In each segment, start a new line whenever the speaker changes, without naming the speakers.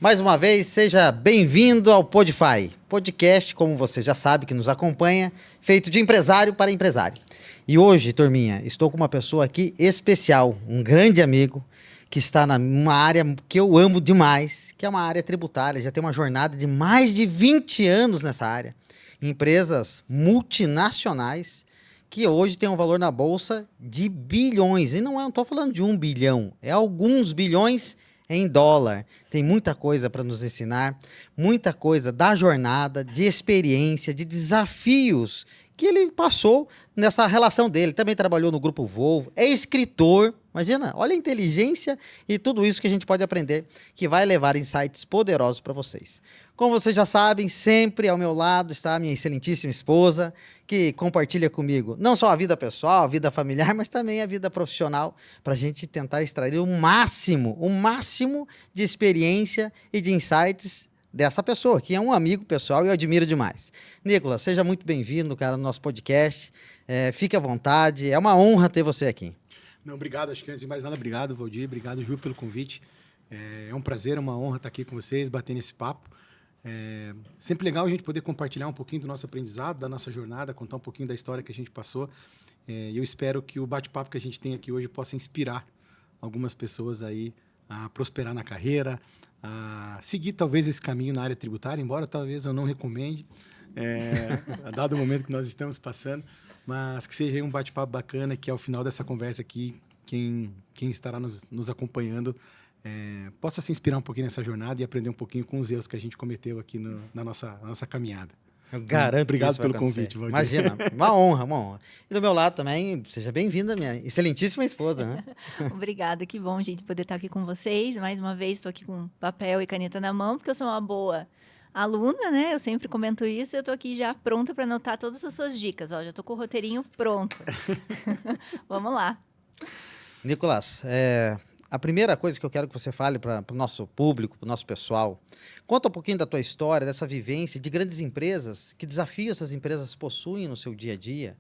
Mais uma vez, seja bem-vindo ao Podify, podcast, como você já sabe, que nos acompanha, feito de empresário para empresário. E hoje, turminha, estou com uma pessoa aqui especial, um grande amigo, que está numa área que eu amo demais, que é uma área tributária, já tem uma jornada de mais de 20 anos nessa área. Empresas multinacionais que hoje tem um valor na bolsa de bilhões. E não estou falando de 1 bilhão, é alguns bilhões em dólar. Tem muita coisa para nos ensinar, muita coisa da jornada, de experiência, de desafios que ele passou nessa relação dele. Também trabalhou no Grupo Volvo, é escritor. Imagina, olha a inteligência e tudo isso que a gente pode aprender, que vai levar insights poderosos para vocês. Como vocês já sabem, sempre ao meu lado está a minha excelentíssima esposa, que compartilha comigo não só a vida pessoal, a vida familiar, mas também a vida profissional, para a gente tentar extrair o máximo de experiência e de insights dessa pessoa, que é um amigo pessoal e eu admiro demais. Nicolas, seja muito bem-vindo, cara, no nosso podcast. Fique à vontade, é uma honra ter você aqui.
Não, obrigado, acho que antes de mais nada, obrigado, Valdir, obrigado, Ju, pelo convite. É um prazer, é uma honra estar aqui com vocês, batendo esse papo. Sempre legal a gente poder compartilhar um pouquinho do nosso aprendizado, da nossa jornada, contar um pouquinho da história que a gente passou. Eu espero que o bate-papo que a gente tem aqui hoje possa inspirar algumas pessoas aí a prosperar na carreira, a seguir talvez esse caminho na área tributária, embora talvez eu não recomende, dado o momento que nós estamos passando, mas que seja um bate-papo bacana, que ao final dessa conversa aqui, quem estará nos acompanhando possa se inspirar um pouquinho nessa jornada e aprender um pouquinho com os erros que a gente cometeu aqui na nossa caminhada.
Eu garanto.
Obrigado pelo convite, Valdir.
Imagina, uma honra. E do meu lado também, seja bem-vinda, minha excelentíssima esposa, né?
Obrigada, que bom, gente, poder estar aqui com vocês. Mais uma vez, estou aqui com papel e caneta na mão, porque eu sou uma boa aluna, né? Eu sempre comento isso, eu estou aqui já pronta para anotar todas as suas dicas. Ó, já estou com o roteirinho pronto. Vamos lá.
Nicolas, a primeira coisa que eu quero que você fale para o nosso público, para o nosso pessoal, conta um pouquinho da tua história, dessa vivência de grandes empresas, que desafios essas empresas possuem no seu dia a dia,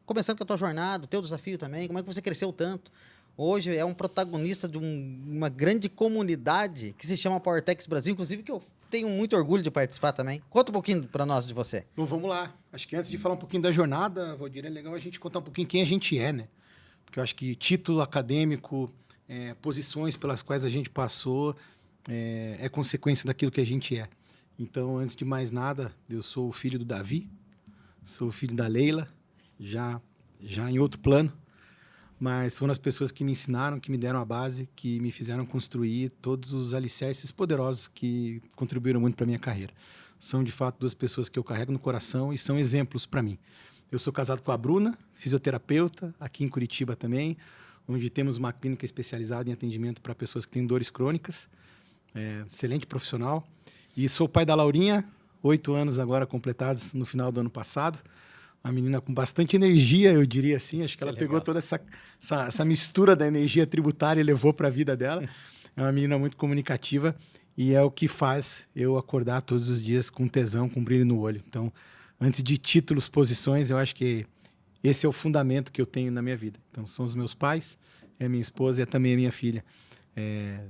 começando com a tua jornada, o teu desafio também, como é que você cresceu tanto. Hoje é um protagonista de uma grande comunidade que se chama PowerTechs Brasil, inclusive que eu tenho muito orgulho de participar também. Conta um pouquinho para nós de você.
Bom, vamos lá. Acho que antes de falar um pouquinho da jornada, Valdir, é legal a gente contar um pouquinho quem a gente é, né? Porque eu acho que título acadêmico, posições pelas quais a gente passou, é consequência daquilo que a gente é. Então, antes de mais nada, eu sou o filho do Davi, sou o filho da Leila, já em outro plano, mas foram as pessoas que me ensinaram, que me deram a base, que me fizeram construir todos os alicerces poderosos que contribuíram muito para a minha carreira. São, de fato, duas pessoas que eu carrego no coração e são exemplos para mim. Eu sou casado com a Bruna, fisioterapeuta, aqui em Curitiba também, onde temos uma clínica especializada em atendimento para pessoas que têm dores crônicas. Excelente profissional. E sou pai da Laurinha, 8 anos agora completados no final do ano passado. Uma menina com bastante energia, eu diria assim. Acho que ela pegou toda essa mistura da energia tributária e levou para a vida dela. É uma menina muito comunicativa e é o que faz eu acordar todos os dias com tesão, com brilho no olho. Então, antes de títulos, posições, eu acho que esse é o fundamento que eu tenho na minha vida. Então, são os meus pais, é a minha esposa e é também a minha filha.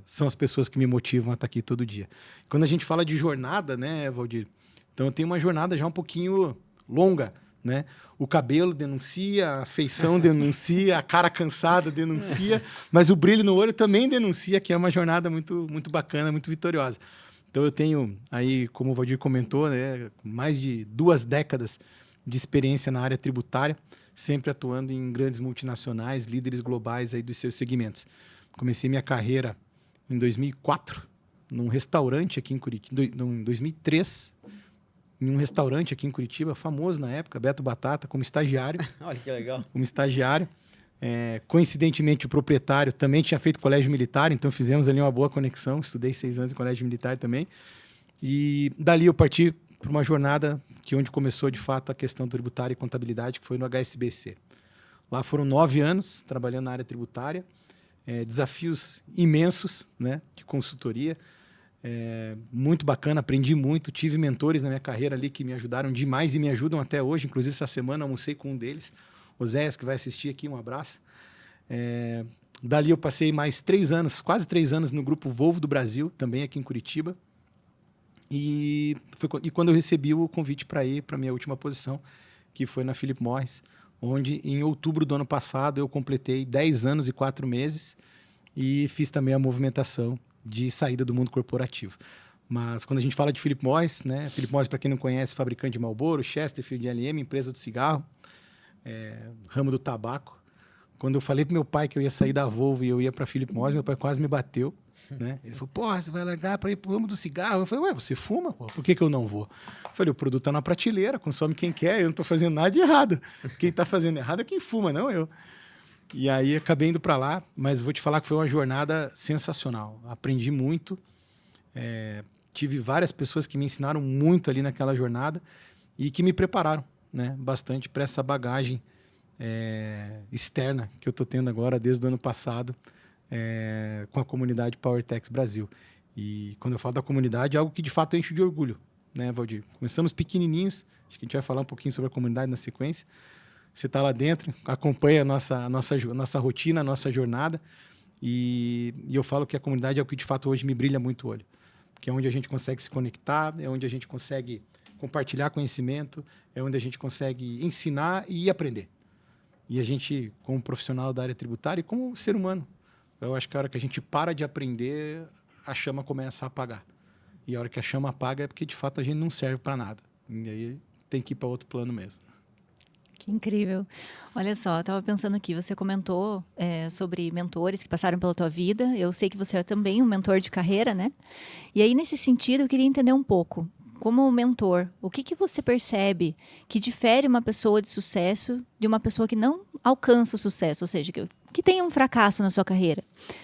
São as pessoas que me motivam a estar aqui todo dia. Quando a gente fala de jornada, né, Valdir? Então, eu tenho uma jornada já um pouquinho longa, né? O cabelo denuncia, a feição denuncia, a cara cansada denuncia, mas o brilho no olho também denuncia que é uma jornada muito, muito bacana, muito vitoriosa. Então, eu tenho aí, como o Valdir comentou, né, mais de 2 décadas de experiência na área tributária, sempre atuando em grandes multinacionais, líderes globais aí dos seus segmentos. Comecei minha carreira em 2004, num restaurante aqui em Curitiba, em 2003, em um restaurante aqui em Curitiba, famoso na época, Beto Batata, como estagiário.
Olha que legal.
Como estagiário. Coincidentemente, o proprietário também tinha feito colégio militar, então fizemos ali uma boa conexão, estudei 6 anos em colégio militar também. E dali eu parti para uma jornada onde começou, de fato, a questão tributária e contabilidade, que foi no HSBC. Lá foram 9 anos trabalhando na área tributária, desafios imensos, né, de consultoria, muito bacana, aprendi muito, tive mentores na minha carreira ali que me ajudaram demais e me ajudam até hoje, inclusive essa semana almocei com um deles, Oséias, que vai assistir aqui, um abraço. Dali eu passei mais 3 anos, quase 3 anos no Grupo Volvo do Brasil, também aqui em Curitiba, E quando eu recebi o convite para ir para a minha última posição, que foi na Philip Morris, onde em outubro do ano passado eu completei 10 anos e 4 meses e fiz também a movimentação de saída do mundo corporativo. Mas quando a gente fala de Philip Morris, né? Philip Morris, para quem não conhece, fabricante de Marlboro, Chesterfield, LM, empresa do cigarro, ramo do tabaco. Quando eu falei pro meu pai que eu ia sair da Volvo e eu ia para Philip Morris, meu pai quase me bateu, né? Ele falou, pô, você vai largar para ir pro ramo do cigarro? Eu falei, ué, você fuma? Pô? Por que eu não vou? Eu falei, o produto tá na prateleira, consome quem quer, eu não tô fazendo nada de errado. Quem tá fazendo errado é quem fuma, não eu. E aí acabei indo para lá, mas vou te falar que foi uma jornada sensacional. Aprendi muito, tive várias pessoas que me ensinaram muito ali naquela jornada e que me prepararam, né, bastante para essa bagagem externa que eu estou tendo agora desde o ano passado com a comunidade PowerTechs Brasil. E quando eu falo da comunidade, é algo que de fato enche de orgulho, né, Valdir? Começamos pequenininhos, acho que a gente vai falar um pouquinho sobre a comunidade na sequência. Você está lá dentro, acompanha a nossa rotina, a nossa jornada. E eu falo que a comunidade é o que, de fato, hoje me brilha muito o olho. Que é onde a gente consegue se conectar, é onde a gente consegue compartilhar conhecimento, é onde a gente consegue ensinar e aprender. E a gente, como profissional da área tributária e como ser humano, eu acho que a hora que a gente para de aprender, a chama começa a apagar. E a hora que a chama apaga é porque, de fato, a gente não serve para nada. E aí tem que ir para outro plano mesmo.
Que incrível. Olha só, eu estava pensando aqui, você comentou sobre mentores que passaram pela tua vida. Eu sei que você é também um mentor de carreira, né? E aí, nesse sentido, eu queria entender um pouco. Como mentor, o que você percebe que difere uma pessoa de sucesso de uma pessoa que não alcança o sucesso? Ou seja, que tem um fracasso na sua carreira,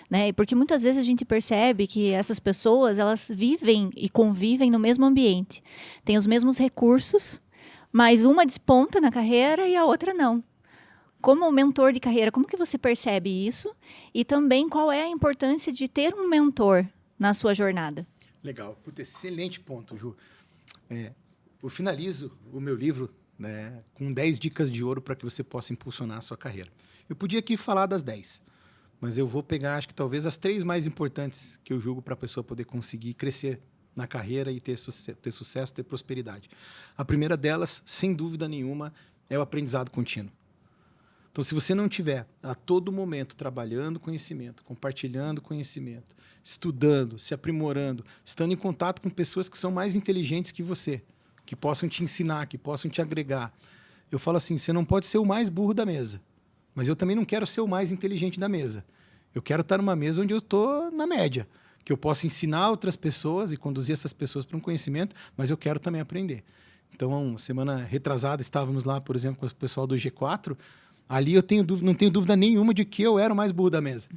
né? Porque muitas vezes a gente percebe que essas pessoas, elas vivem e convivem no mesmo ambiente. Têm os mesmos recursos, mas uma desponta na carreira e a outra não. Como mentor de carreira, como que você percebe isso? E também qual é a importância de ter um mentor na sua jornada?
Legal. Puta, excelente ponto, Ju. Eu finalizo o meu livro, né, com 10 dicas de ouro para que você possa impulsionar a sua carreira. Eu podia aqui falar das 10, mas eu vou pegar, acho que talvez as 3 mais importantes que eu julgo para a pessoa poder conseguir crescer na carreira e ter sucesso, ter prosperidade. A primeira delas, sem dúvida nenhuma, é o aprendizado contínuo. Então, se você não tiver a todo momento trabalhando conhecimento, compartilhando conhecimento, estudando, se aprimorando, estando em contato com pessoas que são mais inteligentes que você, que possam te ensinar, que possam te agregar. Eu falo assim, você não pode ser o mais burro da mesa, mas eu também não quero ser o mais inteligente da mesa. Eu quero estar numa mesa onde eu estou na média, que eu possa ensinar outras pessoas e conduzir essas pessoas para um conhecimento, mas eu quero também aprender. Então, semana retrasada, estávamos lá, por exemplo, com o pessoal do G4, ali eu não tenho dúvida nenhuma de que eu era o mais burro da mesa.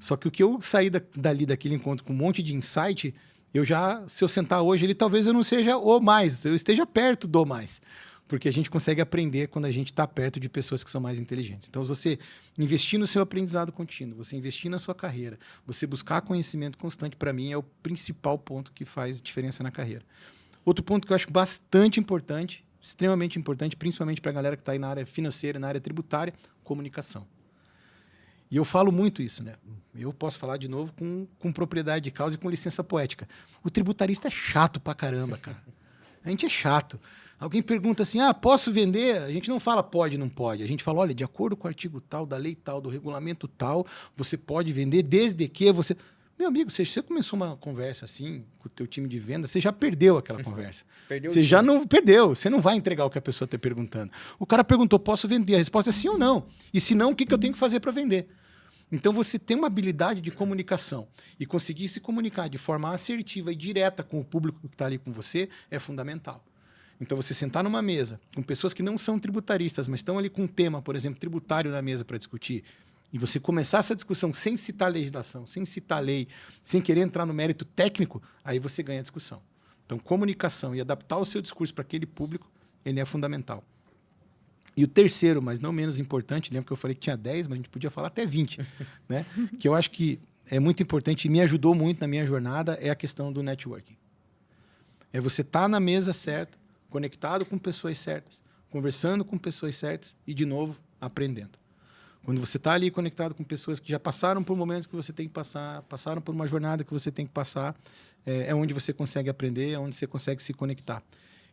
Só que o que eu saí daquele encontro com um monte de insight, se eu sentar hoje, talvez eu não seja o mais, eu esteja perto do mais. Porque a gente consegue aprender quando a gente está perto de pessoas que são mais inteligentes. Então, você investir no seu aprendizado contínuo, você investir na sua carreira, você buscar conhecimento constante, para mim, é o principal ponto que faz diferença na carreira. Outro ponto que eu acho bastante importante, extremamente importante, principalmente para a galera que está aí na área financeira, na área tributária, comunicação. E eu falo muito isso, né? Eu posso falar de novo com propriedade de causa e com licença poética. O tributarista é chato pra caramba, cara. A gente é chato. Alguém pergunta assim, posso vender? A gente não fala pode, não pode. A gente fala, olha, de acordo com o artigo tal, da lei tal, do regulamento tal, você pode vender desde que você... Meu amigo, você começou uma conversa assim com o teu time de venda, você já perdeu aquela conversa. Você já não perdeu, você não vai entregar o que a pessoa está perguntando. O cara perguntou, posso vender? A resposta é sim ou não. E se não, o que eu tenho que fazer para vender? Então, você ter uma habilidade de comunicação e conseguir se comunicar de forma assertiva e direta com o público que está ali com você é fundamental. Então, você sentar numa mesa com pessoas que não são tributaristas, mas estão ali com um tema, por exemplo, tributário na mesa para discutir, e você começar essa discussão sem citar legislação, sem citar lei, sem querer entrar no mérito técnico, aí você ganha a discussão. Então, comunicação e adaptar o seu discurso para aquele público, ele é fundamental. E o terceiro, mas não menos importante, lembra que eu falei que tinha 10, mas a gente podia falar até 20, né? Que eu acho que é muito importante e me ajudou muito na minha jornada, é a questão do networking. É você estar na mesa certa, conectado com pessoas certas, conversando com pessoas certas e, de novo, aprendendo. Quando você está ali conectado com pessoas que já passaram por momentos que você tem que passar, passaram por uma jornada que você tem que passar, é onde você consegue aprender, é onde você consegue se conectar.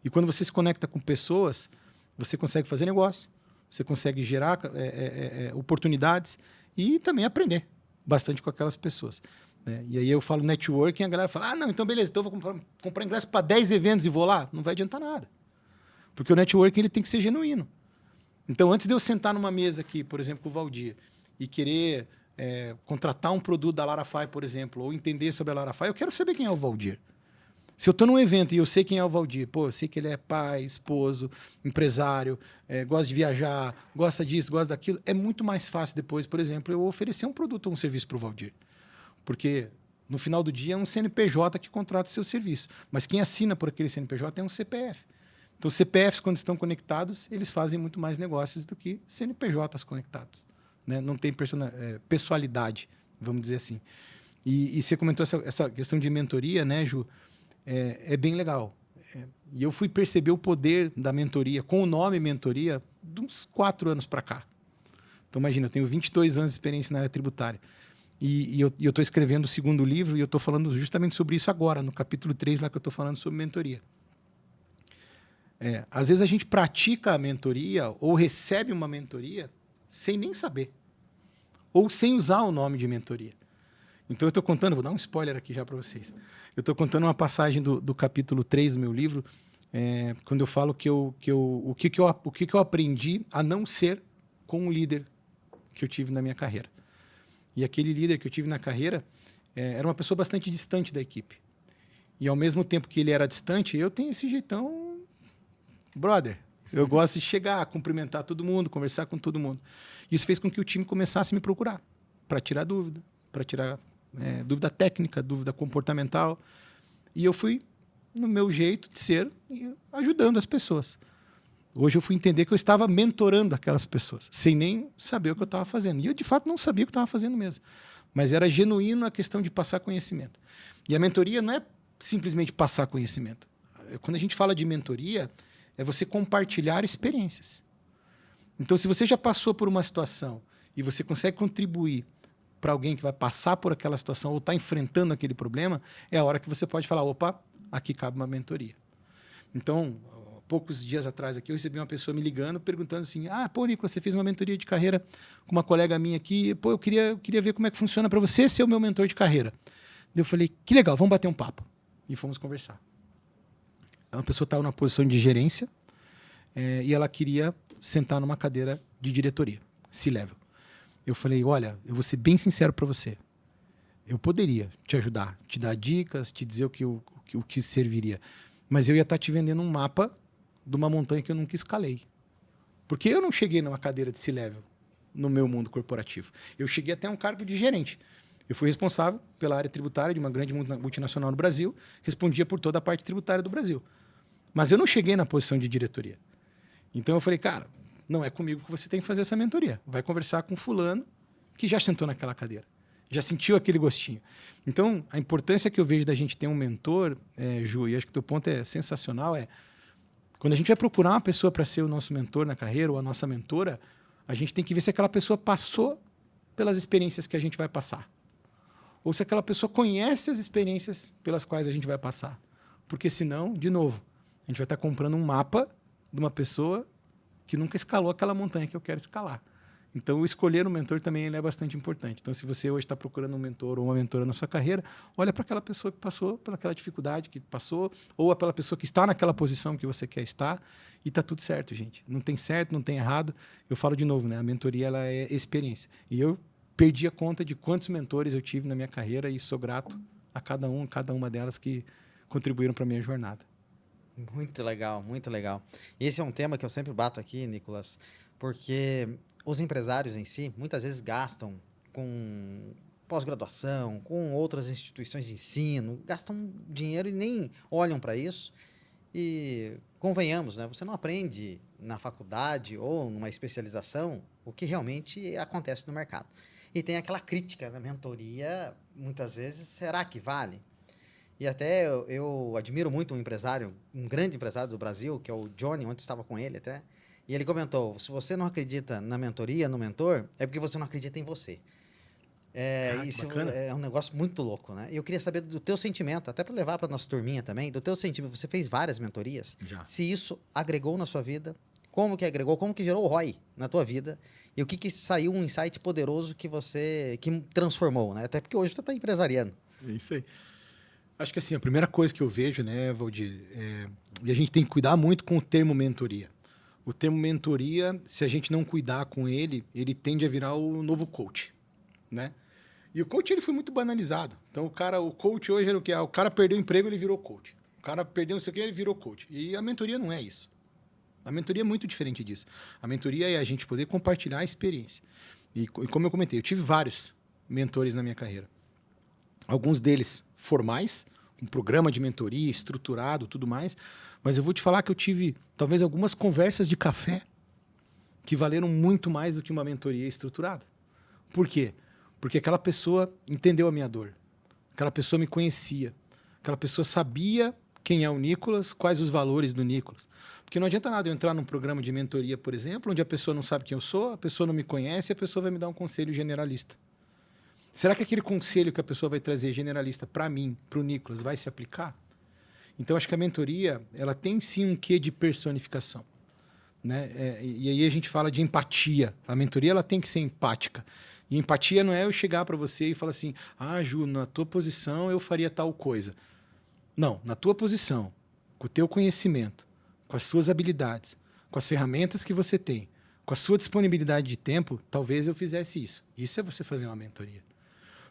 E quando você se conecta com pessoas, você consegue fazer negócio, você consegue gerar oportunidades e também aprender bastante com aquelas pessoas, né? E aí eu falo networking, a galera fala, não, então beleza, então eu vou comprar ingresso para 10 eventos e vou lá. Não vai adiantar nada. Porque o networking ele tem que ser genuíno. Então, antes de eu sentar numa mesa aqui, por exemplo, com o Valdir, e querer contratar um produto da Larafy, por exemplo, ou entender sobre a Larafy, eu quero saber quem é o Valdir. Se eu estou num evento e eu sei quem é o Valdir, eu sei que ele é pai, esposo, empresário, gosta de viajar, gosta disso, gosta daquilo, é muito mais fácil depois, por exemplo, eu oferecer um produto ou um serviço para o Valdir. Porque, no final do dia, é um CNPJ que contrata o seu serviço. Mas quem assina por aquele CNPJ é um CPF. Então, CPFs, quando estão conectados, eles fazem muito mais negócios do que CNPJs conectados, né? Não tem pessoalidade, vamos dizer assim. E você comentou essa questão de mentoria, né, Ju? É bem legal. E eu fui perceber o poder da mentoria, com o nome mentoria, de uns 4 anos para cá. Então, imagina, eu tenho 22 anos de experiência na área tributária. E eu estou escrevendo o 2º livro e eu estou falando justamente sobre isso agora, no capítulo 3, lá que eu estou falando sobre mentoria. Às vezes a gente pratica a mentoria ou recebe uma mentoria sem nem saber. Ou sem usar o nome de mentoria. Então eu estou contando, vou dar um spoiler aqui já para vocês. Eu estou contando uma passagem do capítulo 3 do meu livro, quando eu falo o que eu aprendi a não ser com um líder que eu tive na minha carreira. E aquele líder que eu tive na carreira era uma pessoa bastante distante da equipe. E ao mesmo tempo que ele era distante, eu tenho esse jeitão, brother. Eu gosto de chegar, cumprimentar todo mundo, conversar com todo mundo. Isso fez com que o time começasse a me procurar para tirar dúvida, dúvida técnica, dúvida comportamental. E eu fui, no meu jeito de ser, ajudando as pessoas. Hoje eu fui entender que eu estava mentorando aquelas pessoas, sem nem saber o que eu estava fazendo. E eu, de fato, não sabia o que eu estava fazendo mesmo. Mas era genuíno a questão de passar conhecimento. E a mentoria não é simplesmente passar conhecimento. Quando a gente fala de mentoria, é você compartilhar experiências. Então, se você já passou por uma situação e você consegue contribuir para alguém que vai passar por aquela situação ou está enfrentando aquele problema, é a hora que você pode falar, opa, aqui cabe uma mentoria. Então, poucos dias atrás aqui, eu recebi uma pessoa me ligando, perguntando assim, Nicolas, você fez uma mentoria de carreira com uma colega minha aqui, eu queria ver como é que funciona para você ser o meu mentor de carreira. Eu falei, que legal, vamos bater um papo. E fomos conversar. Uma pessoa estava numa posição de gerência e ela queria sentar numa cadeira de diretoria, C-level. Eu falei, olha, eu vou ser bem sincero para você. Eu poderia te ajudar, te dar dicas, te dizer o que serviria. Mas eu ia estar te vendendo um mapa de uma montanha que eu nunca escalei. Porque eu não cheguei numa cadeira de C-level no meu mundo corporativo. Eu cheguei até um cargo de gerente. Eu fui responsável pela área tributária de uma grande multinacional no Brasil, respondia por toda a parte tributária do Brasil. Mas eu não cheguei na posição de diretoria. Então eu falei, cara, não é comigo que você tem que fazer essa mentoria. Vai conversar com fulano que já sentou naquela cadeira, já sentiu aquele gostinho. Então, a importância que eu vejo da gente ter um mentor, Ju, e acho que o teu ponto é sensacional, quando a gente vai procurar uma pessoa para ser o nosso mentor na carreira ou a nossa mentora, a gente tem que ver se aquela pessoa passou pelas experiências que a gente vai passar. Ou se aquela pessoa conhece as experiências pelas quais a gente vai passar. Porque senão, de novo, a gente vai estar comprando um mapa de uma pessoa que nunca escalou aquela montanha que eu quero escalar. Então, escolher um mentor também ele é bastante importante. Então, se você hoje está procurando um mentor ou uma mentora na sua carreira, olha para aquela pessoa que passou pelaquela dificuldade que passou, ou pela pessoa que está naquela posição que você quer estar, e está tudo certo, gente. Não tem certo, não tem errado. Eu falo de novo, né? A mentoria ela é experiência. E eu perdi a conta de quantos mentores eu tive na minha carreira e sou grato a cada uma delas que contribuíram para a minha jornada.
Muito legal, muito legal. Esse é um tema que eu sempre bato aqui, Nicolas, porque os empresários em si, muitas vezes gastam com pós-graduação, com outras instituições de ensino, gastam dinheiro e nem olham para isso. E convenhamos, né? Você não aprende na faculdade ou numa especialização o que realmente acontece no mercado. E tem aquela crítica na mentoria, muitas vezes, será que vale? E até eu admiro muito um empresário, um grande empresário do Brasil, que é o Johnny, ontem estava com ele até, E ele comentou, se você não acredita na mentoria, no mentor, é porque você não acredita em você. Isso é um negócio muito louco, né? E eu queria saber do teu sentimento, até para levar para nossa turminha também, do teu sentimento. Você fez várias mentorias.
Já.
Se isso agregou na sua vida, como que agregou, como que gerou o ROI na tua vida e o que saiu um insight poderoso que transformou, né? Até porque hoje você está empresariando.
É isso aí. Acho que assim, a primeira coisa que eu vejo, né, Valdir, e a gente tem que cuidar muito com o termo mentoria. O termo mentoria, se a gente não cuidar com ele, ele tende a virar o novo coach, né? E o coach, ele foi muito banalizado. Então, o coach hoje era o quê? O cara perdeu o emprego, ele virou coach. O cara perdeu não sei o quê, ele virou coach. E a mentoria não é isso. A mentoria é muito diferente disso. A mentoria é a gente poder compartilhar a experiência. E como eu comentei, eu tive vários mentores na minha carreira. Alguns deles formais, um programa de mentoria estruturado, tudo mais. Mas eu vou te falar que eu tive, talvez, algumas conversas de café que valeram muito mais do que uma mentoria estruturada. Por quê? Porque aquela pessoa entendeu a minha dor. Aquela pessoa me conhecia. Aquela pessoa sabia quem é o Nicolas, quais os valores do Nicolas. Porque não adianta nada eu entrar num programa de mentoria, por exemplo, onde a pessoa não sabe quem eu sou, a pessoa não me conhece e a pessoa vai me dar um conselho generalista. Será que aquele conselho que a pessoa vai trazer generalista para mim, para o Nicolas, vai se aplicar? Então, acho que a mentoria, ela tem sim um quê de personificação, né? E aí a gente fala de empatia. A mentoria, ela tem que ser empática. E empatia não é eu chegar para você e falar assim, Ju, na tua posição eu faria tal coisa. Não, na tua posição, com o teu conhecimento, com as suas habilidades, com as ferramentas que você tem, com a sua disponibilidade de tempo, talvez eu fizesse isso. Isso é você fazer uma mentoria.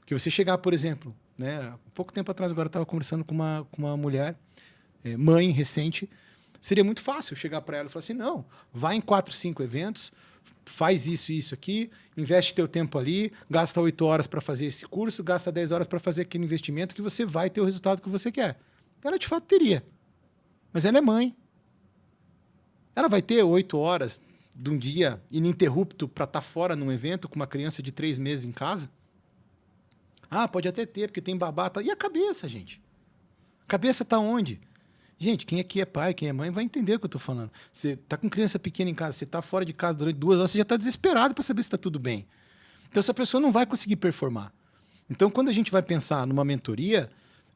Porque você chegar, por exemplo, né, há pouco tempo atrás, agora eu estava conversando com uma mulher, mãe recente, seria muito fácil chegar para ela e falar assim, não, vai em 4, 5 eventos, faz isso aqui, investe teu tempo ali, gasta 8 horas para fazer esse curso, gasta 10 horas para fazer aquele investimento que você vai ter o resultado que você quer. Ela, de fato, teria. Mas ela é mãe. Ela vai ter 8 horas de um dia ininterrupto para estar fora num evento com uma criança de 3 meses em casa? Pode até ter, porque tem babá. Tá. E a cabeça, gente? A cabeça está onde? Gente, quem aqui é pai, quem é mãe, vai entender o que eu estou falando. Você está com criança pequena em casa, você está fora de casa durante 2 horas, você já está desesperado para saber se está tudo bem. Então, essa pessoa não vai conseguir performar. Então, quando a gente vai pensar numa mentoria,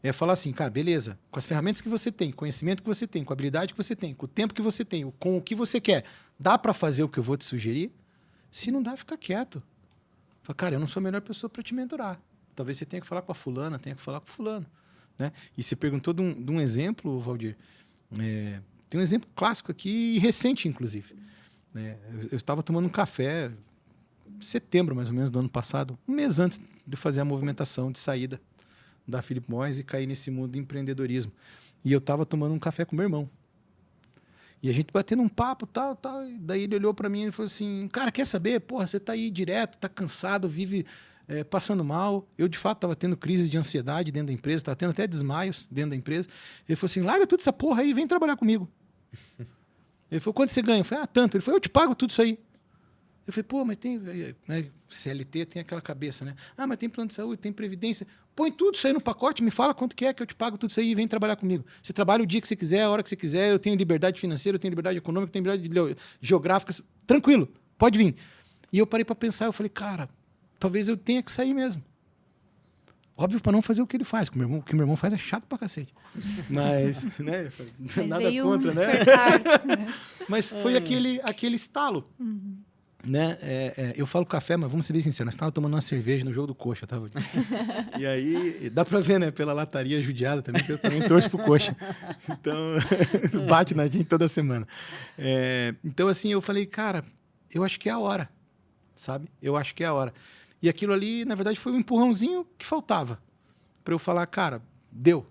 é falar assim, cara, beleza, com as ferramentas que você tem, conhecimento que você tem, com a habilidade que você tem, com o tempo que você tem, com o que você quer, dá para fazer o que eu vou te sugerir? Se não dá, fica quieto. Fala, cara, eu não sou a melhor pessoa para te mentorar. Talvez você tenha que falar com a fulana, tenha que falar com o fulano. Né? E você perguntou de um exemplo, Valdir. Tem um exemplo clássico aqui, recente, inclusive. Eu estava tomando um café em setembro, mais ou menos, do ano passado, um mês antes de fazer a movimentação de saída da Philip Morris e cair nesse mundo de empreendedorismo. E eu estava tomando um café com meu irmão. E a gente batendo um papo, tal. E daí ele olhou para mim e falou assim, cara, quer saber? Porra, você está aí direto, está cansado, vive passando mal. Eu, de fato, estava tendo crises de ansiedade dentro da empresa, estava tendo até desmaios dentro da empresa. Ele falou assim, larga tudo essa porra aí e vem trabalhar comigo. Ele falou, quanto você ganha? Eu falei, tanto. Ele falou, eu te pago tudo isso aí. Eu falei, pô, mas tem... Né, CLT tem aquela cabeça, né? Mas tem plano de saúde, tem previdência. Põe tudo isso aí no pacote, me fala quanto que é que eu te pago tudo isso aí e vem trabalhar comigo. Você trabalha o dia que você quiser, a hora que você quiser, eu tenho liberdade financeira, eu tenho liberdade econômica, eu tenho liberdade geográfica. Tranquilo, pode vir. E eu parei para pensar, eu falei, cara, talvez eu tenha que sair mesmo. Óbvio, para não fazer o que ele faz, o que meu irmão faz é chato pra cacete. Mas, né?
Mas
nada
veio
contra,
né?
Mas foi aquele estalo.
Uhum.
Né? Eu falo café, mas vamos ser bem sinceros, nós estávamos tomando uma cerveja no jogo do Coxa, tá? E aí, dá pra ver, né? Pela lataria judiada também, que eu também torço pro Coxa. Então, bate na gente toda semana. Então, assim, eu falei, cara, eu acho que é a hora, sabe? Eu acho que é a hora. E aquilo ali, na verdade, foi um empurrãozinho que faltava para eu falar, cara, deu.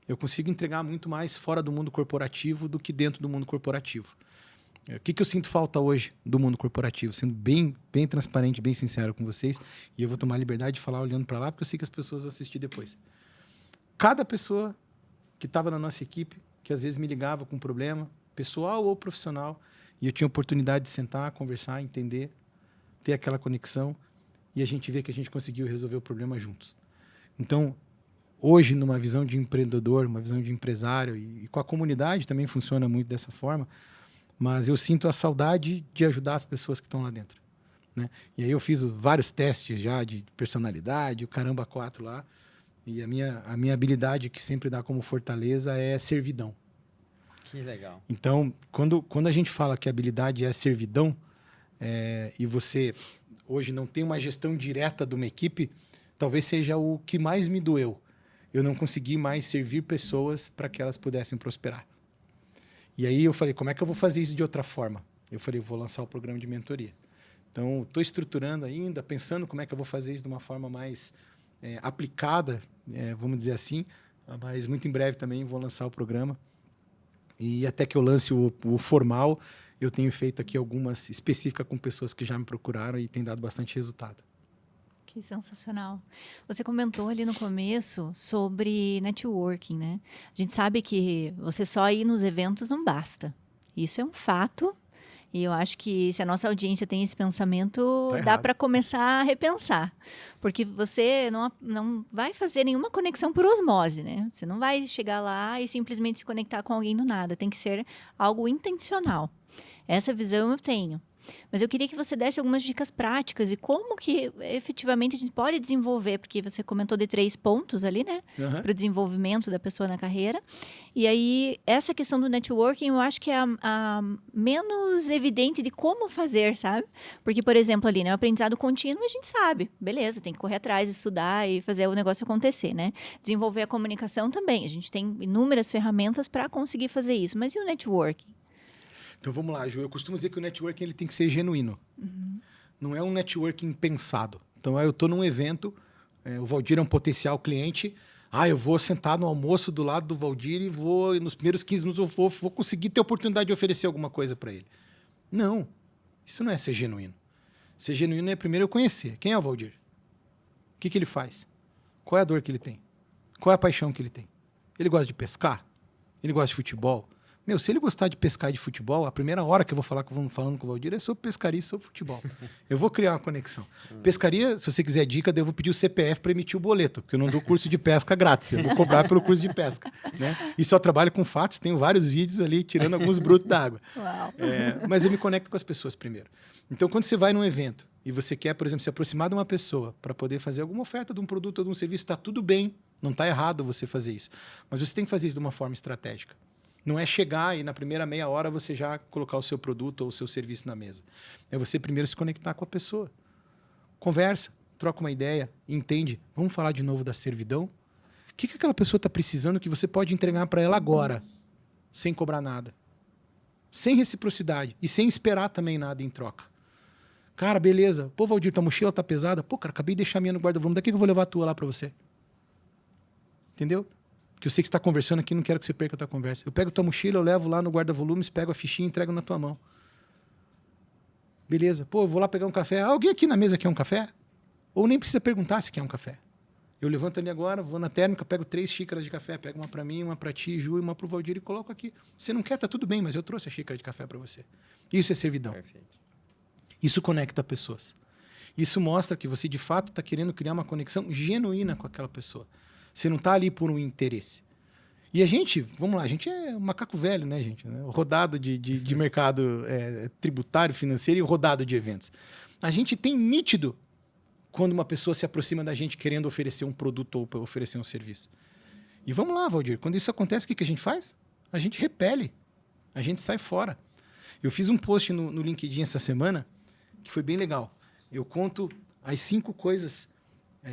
Eu consigo entregar muito mais fora do mundo corporativo do que dentro do mundo corporativo. O que eu sinto falta hoje do mundo corporativo? Sendo bem transparente, bem sincero com vocês, e eu vou tomar a liberdade de falar olhando para lá, porque eu sei que as pessoas vão assistir depois. Cada pessoa que estava na nossa equipe, que às vezes me ligava com um problema, pessoal ou profissional, e eu tinha a oportunidade de sentar, conversar, entender, ter aquela conexão, e a gente vê que a gente conseguiu resolver o problema juntos. Então, hoje, numa visão de empreendedor, uma visão de empresário, e com a comunidade também funciona muito dessa forma, mas eu sinto a saudade de ajudar as pessoas que estão lá dentro, né? E aí eu fiz vários testes já de personalidade, o caramba 4 lá, e a minha habilidade que sempre dá como fortaleza é servidão.
Que legal.
Então, quando a gente fala que a habilidade é servidão, e você hoje não tem uma gestão direta de uma equipe, talvez seja o que mais me doeu. Eu não consegui mais servir pessoas para que elas pudessem prosperar. E aí eu falei, como é que eu vou fazer isso de outra forma? Eu falei, vou lançar o programa de mentoria. Então, estou estruturando ainda, pensando como é que eu vou fazer isso de uma forma mais aplicada, vamos dizer assim, mas muito em breve também vou lançar o programa. E até que eu lance o formal, eu tenho feito aqui algumas específicas com pessoas que já me procuraram e tem dado bastante resultado.
Que sensacional. Você comentou ali no começo sobre networking, né? A gente sabe que você só ir nos eventos não basta. Isso é um fato. E eu acho que se a nossa audiência tem esse pensamento,
Tá
dá
errado.
para começar a repensar. Porque você não vai fazer nenhuma conexão por osmose, né? Você não vai chegar lá e simplesmente se conectar com alguém do nada. Tem que ser algo intencional. Essa visão eu tenho. Mas eu queria que você desse algumas dicas práticas e como que efetivamente a gente pode desenvolver, porque você comentou de 3 pontos ali, né? Para o desenvolvimento da pessoa na carreira. E aí, essa questão do networking, eu acho que é a menos evidente de como fazer, sabe? Porque, por exemplo, ali, né? O aprendizado contínuo, a gente sabe. Beleza, tem que correr atrás, estudar e fazer o negócio acontecer, né? Desenvolver a comunicação também. A gente tem inúmeras ferramentas para conseguir fazer isso. Mas e o networking?
Então vamos lá, Ju. Eu costumo dizer que o networking ele tem que ser genuíno. Não é um networking pensado. Então eu estou num evento, o Valdir é um potencial cliente. Eu vou sentar no almoço do lado do Valdir e vou, nos primeiros 15 minutos, eu vou conseguir ter a oportunidade de oferecer alguma coisa para ele. Não, isso não é ser genuíno. Ser genuíno é primeiro eu conhecer. Quem é o Valdir? O que ele faz? Qual é a dor que ele tem? Qual é a paixão que ele tem? Ele gosta de pescar? Ele gosta de futebol? Se ele gostar de pescar e de futebol, a primeira hora que eu vou falar falando com o Valdir é sobre pescaria e sobre futebol. Eu vou criar uma conexão. Pescaria, se você quiser dica, eu vou pedir o CPF para emitir o boleto, porque eu não dou curso de pesca grátis, eu vou cobrar pelo curso de pesca, né? E só trabalho com fatos, tenho vários vídeos ali tirando alguns brutos da água.
Uau.
Mas eu me conecto com as pessoas primeiro. Então, quando você vai num evento e você quer, por exemplo, se aproximar de uma pessoa para poder fazer alguma oferta de um produto ou de um serviço, está tudo bem, não está errado você fazer isso. Mas você tem que fazer isso de uma forma estratégica. Não é chegar e na primeira meia hora você já colocar o seu produto ou o seu serviço na mesa. É você primeiro se conectar com a pessoa. Conversa, troca uma ideia, entende. Vamos falar de novo da servidão? O que aquela pessoa está precisando que você pode entregar para ela agora, sem cobrar nada? Sem reciprocidade e sem esperar também nada em troca. Cara, beleza. Pô, Valdir, tua mochila tá pesada? Pô, cara, acabei de deixar a minha no guarda-volume. Daqui que eu vou levar a tua lá para você. Entendeu? Que eu sei que você está conversando aqui, não quero que você perca a tua conversa. Eu pego tua mochila, eu levo lá no guarda-volumes, pego a fichinha e entrego na tua mão. Beleza. Pô, eu vou lá pegar um café. Alguém aqui na mesa quer um café? Ou nem precisa perguntar se quer um café. Eu levanto ali agora, vou na térmica, pego 3 xícaras de café, pego uma para mim, uma para ti, Ju, e uma para o Valdir e coloco aqui. Você não quer, tá tudo bem, mas eu trouxe a xícara de café para você. Isso é servidão.
Perfeito.
Isso conecta pessoas. Isso mostra que você, de fato, está querendo criar uma conexão genuína com aquela pessoa. Você não está ali por um interesse. E a gente, vamos lá, a gente é um macaco velho, né, gente? Rodado de mercado tributário, financeiro e rodado de eventos. A gente tem nítido quando uma pessoa se aproxima da gente querendo oferecer um produto ou oferecer um serviço. E vamos lá, Valdir, quando isso acontece, o que a gente faz? A gente repele, a gente sai fora. Eu fiz um post no LinkedIn essa semana que foi bem legal. Eu conto as 5 coisas,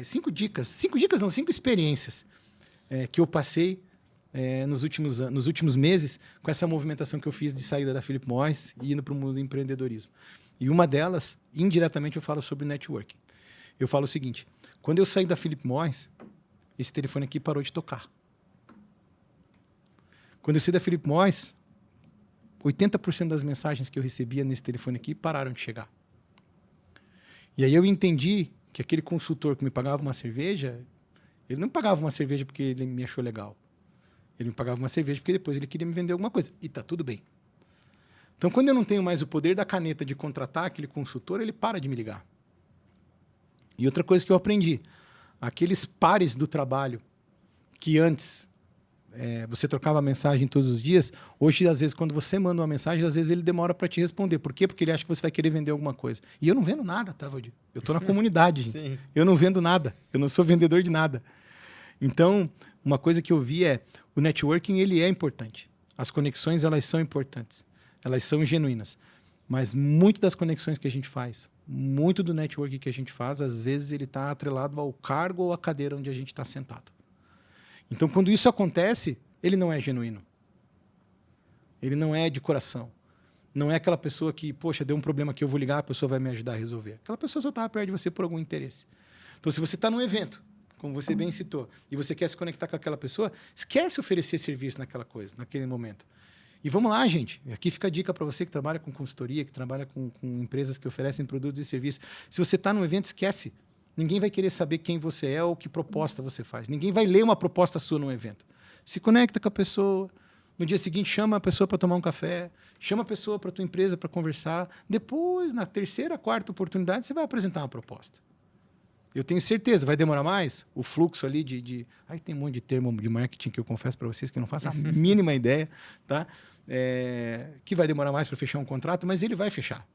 5 dicas, 5 experiências que eu passei nos últimos meses com essa movimentação que eu fiz de saída da Philip Morris e indo para o mundo do empreendedorismo. E uma delas, indiretamente, eu falo sobre networking. Eu falo o seguinte, quando eu saí da Philip Morris, esse telefone aqui parou de tocar. Quando eu saí da Philip Morris, 80% das mensagens que eu recebia nesse telefone aqui pararam de chegar. E aí eu entendi que aquele consultor que me pagava uma cerveja, ele não me pagava uma cerveja porque ele me achou legal. Ele me pagava uma cerveja porque depois ele queria me vender alguma coisa. E tá tudo bem. Então, quando eu não tenho mais o poder da caneta de contratar aquele consultor, ele para de me ligar. E outra coisa que eu aprendi, aqueles pares do trabalho que antes você trocava mensagem todos os dias. Hoje, às vezes, quando você manda uma mensagem, às vezes ele demora para te responder. Por quê? Porque ele acha que você vai querer vender alguma coisa. E eu não vendo nada, tá, Valdir? Eu estou na comunidade, gente.
Sim.
Eu não vendo nada. Eu não sou vendedor de nada. Então, uma coisa que eu vi o networking, ele é importante. As conexões, elas são importantes. Elas são genuínas. Mas muito das conexões que a gente faz, muito do networking que a gente faz, às vezes ele está atrelado ao cargo ou à cadeira onde a gente está sentado. Então, quando isso acontece, ele não é genuíno. Ele não é de coração. Não é aquela pessoa que, poxa, deu um problema aqui, eu vou ligar, a pessoa vai me ajudar a resolver. Aquela pessoa só estava perto de você por algum interesse. Então, se você está num evento, como você bem citou, e você quer se conectar com aquela pessoa, esquece oferecer serviço naquela coisa, naquele momento. E vamos lá, gente. Aqui fica a dica para você que trabalha com consultoria, que trabalha com empresas que oferecem produtos e serviços. Se você está num evento, esquece. Ninguém vai querer saber quem você é ou que proposta você faz. Ninguém vai ler uma proposta sua num evento. Se conecta com a pessoa. No dia seguinte, chama a pessoa para tomar um café. Chama a pessoa para a tua empresa para conversar. Depois, na terceira, quarta oportunidade, você vai apresentar uma proposta. Eu tenho certeza, vai demorar mais? O fluxo ali Aí tem um monte de termo de marketing que eu confesso para vocês que eu não faço a mínima ideia, tá? Que vai demorar mais para fechar um contrato, mas ele vai fechar.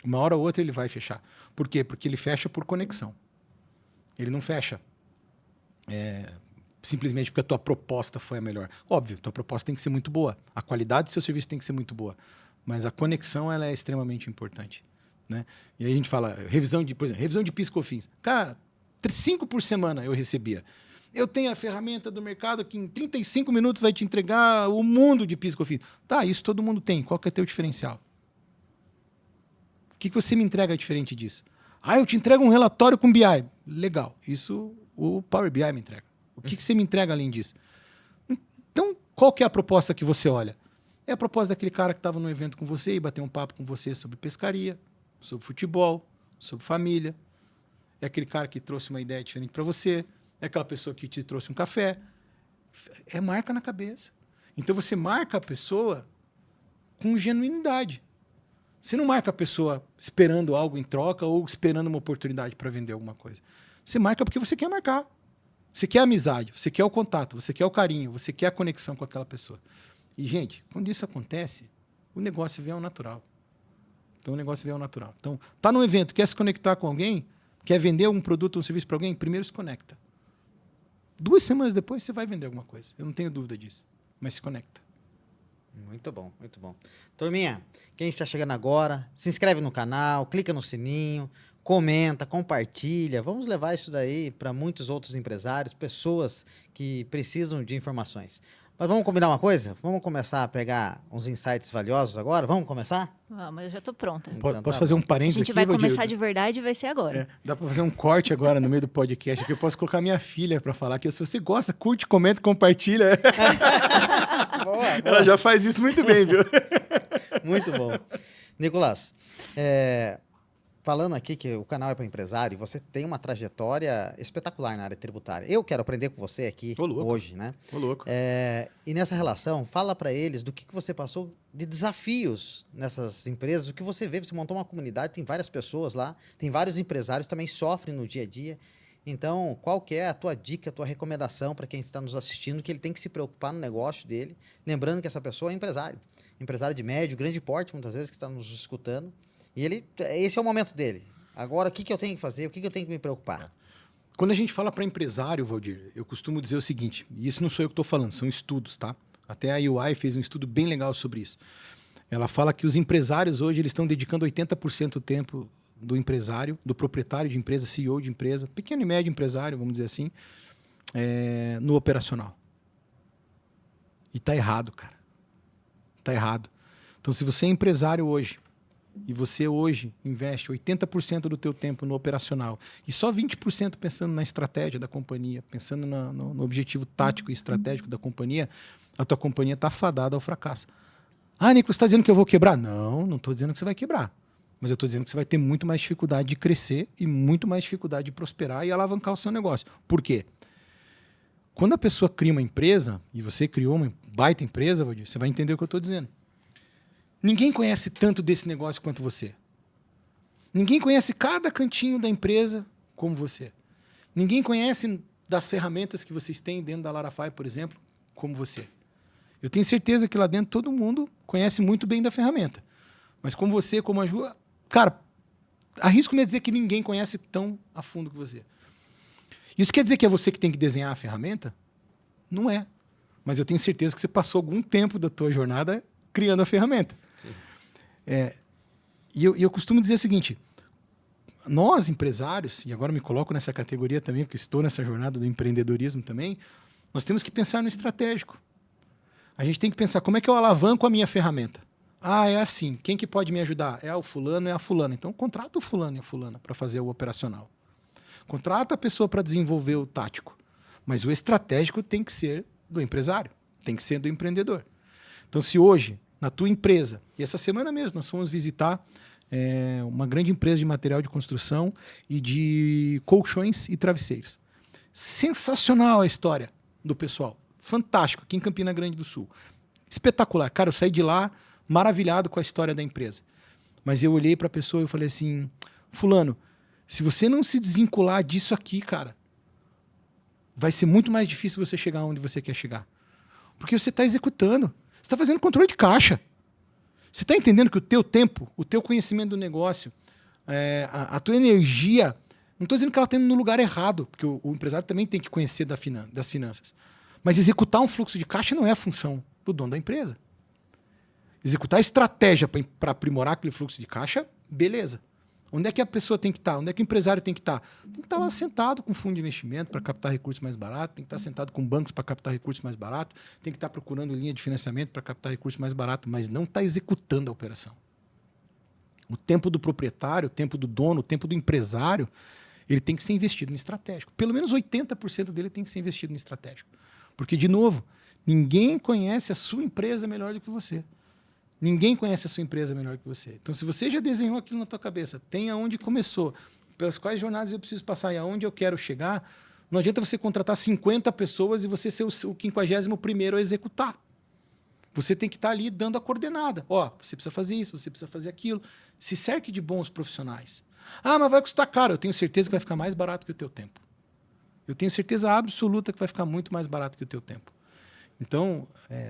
Uma hora ou outra ele vai fechar. Por quê? Porque ele fecha por conexão. Ele não fecha simplesmente porque a tua proposta foi a melhor. Óbvio, tua proposta tem que ser muito boa. A qualidade do seu serviço tem que ser muito boa. Mas a conexão ela é extremamente importante. Né? E aí a gente fala, por exemplo, revisão de PIS/COFINS. Cara, 5 por semana eu recebia. Eu tenho a ferramenta do mercado que em 35 minutos vai te entregar o mundo de PIS/COFINS. Tá, isso todo mundo tem. Qual que é o teu diferencial? O que você me entrega diferente disso? Eu te entrego um relatório com BI. Legal. Isso o Power BI me entrega. O que você me entrega além disso? Então, qual que é a proposta que você olha? É a proposta daquele cara que estava no evento com você e bateu um papo com você sobre pescaria, sobre futebol, sobre família. É aquele cara que trouxe uma ideia diferente para você. É aquela pessoa que te trouxe um café. É marca na cabeça. Então, você marca a pessoa com genuinidade. Você não marca a pessoa esperando algo em troca ou esperando uma oportunidade para vender alguma coisa. Você marca porque você quer marcar. Você quer a amizade, você quer o contato, você quer o carinho, você quer a conexão com aquela pessoa. E, gente, quando isso acontece, o negócio vem ao natural. Então, o negócio vem ao natural. Então, tá num evento, quer se conectar com alguém, quer vender um produto ou um serviço para alguém, primeiro se conecta. 2 semanas depois, você vai vender alguma coisa. Eu não tenho dúvida disso. Mas se conecta.
Muito bom, muito bom. Turminha, quem está chegando agora, se inscreve no canal, clica no sininho, comenta, compartilha. Vamos levar isso daí para muitos outros empresários, pessoas que precisam de informações. Mas vamos combinar uma coisa? Vamos começar a pegar uns insights valiosos agora? Vamos começar?
Vamos, eu já estou pronta.
Então,
Posso
tá
fazer
bom.
um
A
parênteses
gente
aqui,
vai
Valdir?
começar de verdade e vai ser agora.
Dá para fazer um corte agora no meio do podcast aqui. Eu posso colocar minha filha para falar que se você gosta, curte, comenta, compartilha.
Boa,
Ela já faz isso muito bem, viu?
Muito bom. Nicolás, falando aqui que o canal é para empresário, você tem uma trajetória espetacular na área tributária. Eu quero aprender com você aqui
Ô, louco.
hoje, né?
Ô, louco.
E nessa relação, fala para eles do que você passou de desafios nessas empresas, o que você vê, você montou uma comunidade, tem várias pessoas lá, tem vários empresários que também sofrem no dia a dia. Então, qual que é a tua dica, a tua recomendação para quem está nos assistindo, que ele tem que se preocupar no negócio dele, lembrando que essa pessoa é empresário de médio, grande porte, muitas vezes, que está nos escutando, e esse é o momento dele. Agora, o que eu tenho que fazer, o que eu tenho que me preocupar?
Quando a gente fala para empresário, Valdir, eu costumo dizer o seguinte, e isso não sou eu que estou falando, são estudos, tá? Até a UI fez um estudo bem legal sobre isso. Ela fala que os empresários hoje eles estão dedicando 80% do tempo do empresário, do proprietário de empresa, CEO de empresa, pequeno e médio empresário, vamos dizer assim, no operacional. E tá errado, cara. Tá errado. Então, se você é empresário hoje, e você hoje investe 80% do teu tempo no operacional e só 20% pensando na estratégia da companhia, pensando no objetivo tático e estratégico da companhia, a tua companhia está fadada ao fracasso. Nico, você está dizendo que eu vou quebrar? Não estou dizendo que você vai quebrar. Mas eu estou dizendo que você vai ter muito mais dificuldade de crescer e muito mais dificuldade de prosperar e alavancar o seu negócio. Por quê? Quando a pessoa cria uma empresa, e você criou uma baita empresa, Valdir, você vai entender o que eu estou dizendo. Ninguém conhece tanto desse negócio quanto você. Ninguém conhece cada cantinho da empresa como você. Ninguém conhece das ferramentas que vocês têm dentro da Larafy, por exemplo, como você. Eu tenho certeza que lá dentro todo mundo conhece muito bem da ferramenta. Mas como você, como a Ju, cara, arrisco-me a dizer que ninguém conhece tão a fundo que você. Isso quer dizer que é você que tem que desenhar a ferramenta? Não é. Mas eu tenho certeza que você passou algum tempo da tua jornada criando a ferramenta. E eu costumo dizer o seguinte, nós empresários, e agora me coloco nessa categoria também, porque estou nessa jornada do empreendedorismo também, nós temos que pensar no estratégico. A gente tem que pensar como é que eu alavanco a minha ferramenta. Ah, é assim, quem que pode me ajudar? É o fulano, é a fulana. Então contrata o fulano e a fulana para fazer o operacional. Contrata a pessoa para desenvolver o tático. Mas o estratégico tem que ser do empresário, tem que ser do empreendedor. Então, se hoje, na tua empresa, e essa semana mesmo nós fomos visitar uma grande empresa de material de construção e de colchões e travesseiros. Sensacional a história do pessoal. Fantástico, aqui em Campina Grande do Sul. Espetacular. Cara, eu saí de lá maravilhado com a história da empresa. Mas eu olhei para a pessoa e eu falei assim, fulano, se você não se desvincular disso aqui, cara, vai ser muito mais difícil você chegar onde você quer chegar. Porque você está executando. Você está fazendo controle de caixa. Você está entendendo que o teu tempo, o teu conhecimento do negócio, a tua energia, não estou dizendo que ela está indo no lugar errado, porque o empresário também tem que conhecer das finanças. Mas executar um fluxo de caixa não é a função do dono da empresa. Executar estratégia para aprimorar aquele fluxo de caixa, beleza. Onde é que a pessoa tem que estar? Onde é que o empresário tem que estar? Tem que estar lá sentado com fundo de investimento para captar recursos mais baratos, tem que estar sentado com bancos para captar recursos mais baratos, tem que estar procurando linha de financiamento para captar recursos mais baratos, mas não está executando a operação. O tempo do proprietário, o tempo do dono, o tempo do empresário, ele tem que ser investido no estratégico. Pelo menos 80% dele tem que ser investido no estratégico. Porque, de novo, ninguém conhece a sua empresa melhor do que você. Ninguém conhece a sua empresa melhor que você. Então, se você já desenhou aquilo na tua cabeça, tem aonde começou, pelas quais jornadas eu preciso passar e aonde eu quero chegar, não adianta você contratar 50 pessoas e você ser o 51º a executar. Você tem que estar ali dando a coordenada. Ó, você precisa fazer isso, você precisa fazer aquilo. Se cerque de bons profissionais. Ah, mas vai custar caro. Eu tenho certeza que vai ficar mais barato que o teu tempo. Eu tenho certeza absoluta que vai ficar muito mais barato que o teu tempo. Então,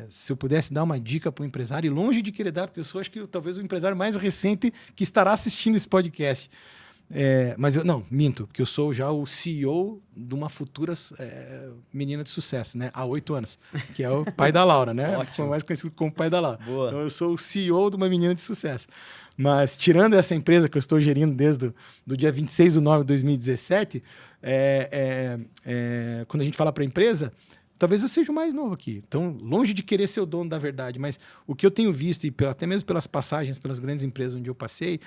se eu pudesse dar uma dica para o empresário, e longe de querer dar, porque eu sou, acho que talvez o empresário mais recente que estará assistindo esse podcast. Mas eu não, minto, porque eu sou já o CEO de uma futura menina de sucesso, né? Há 8 anos, que é o pai da Laura, né? Ótimo. Mais conhecido como pai da Laura.
Boa.
Então, eu sou o CEO de uma menina de sucesso. Mas, tirando essa empresa que eu estou gerindo desde do dia 26 de novembro de 2017, quando a gente fala para a empresa, talvez eu seja o mais novo aqui. Então, longe de querer ser o dono da verdade, mas o que eu tenho visto, e até mesmo pelas passagens, pelas grandes empresas onde eu passei,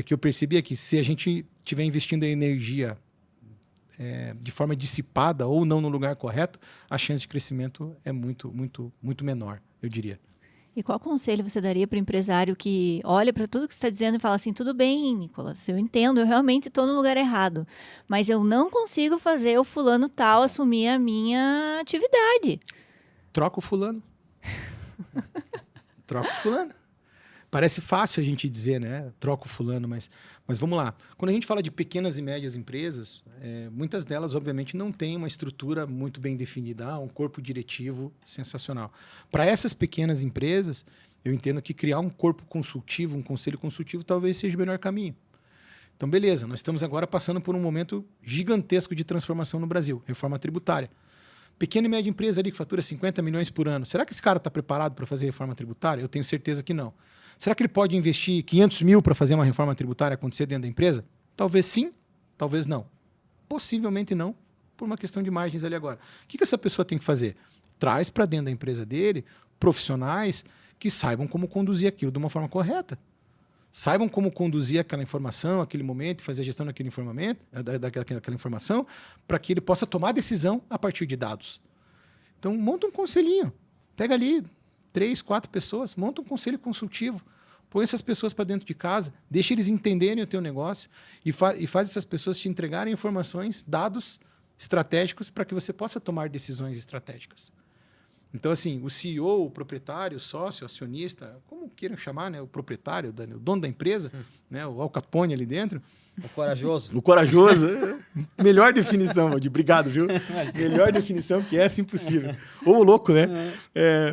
que eu percebi é que se a gente estiver investindo em energia de forma dissipada ou não no lugar correto, a chance de crescimento é muito, muito, muito menor, eu diria.
E qual conselho você daria para o empresário que olha para tudo que você está dizendo e fala assim, tudo bem, Nicolas, eu entendo, eu realmente estou no lugar errado, mas eu não consigo fazer o fulano tal assumir a minha atividade.
Troca o fulano. Troca o fulano. Parece fácil a gente dizer, né? Troca o fulano, mas vamos lá. Quando a gente fala de pequenas e médias empresas, muitas delas, obviamente, não têm uma estrutura muito bem definida, um corpo diretivo sensacional. Para essas pequenas empresas, eu entendo que criar um corpo consultivo, um conselho consultivo, talvez seja o melhor caminho. Então, beleza, nós estamos agora passando por um momento gigantesco de transformação no Brasil, reforma tributária. Pequena e média empresa ali que fatura 50 milhões por ano, será que esse cara está preparado para fazer reforma tributária? Eu tenho certeza que não. Será que ele pode investir 500 mil para fazer uma reforma tributária acontecer dentro da empresa? Talvez sim, talvez não. Possivelmente não, por uma questão de margens ali agora. O que essa pessoa tem que fazer? Traz para dentro da empresa dele profissionais que saibam como conduzir aquilo de uma forma correta. Saibam como conduzir aquela informação, aquele momento, fazer a gestão daquela informação, para que ele possa tomar decisão a partir de dados. Então, monta um conselhinho. Pega ali 3, 4 pessoas, monta um conselho consultivo, põe essas pessoas para dentro de casa, deixa eles entenderem o teu negócio e faz essas pessoas te entregarem informações, dados estratégicos para que você possa tomar decisões estratégicas. Então, assim, o CEO, o proprietário, o sócio, o acionista, como queiram chamar, né? O proprietário, o dono da empresa, né? O Al Capone ali dentro.
O corajoso.
O corajoso. Melhor definição, Valdir. Obrigado, viu? Melhor definição que essa, impossível. Ou o louco, né?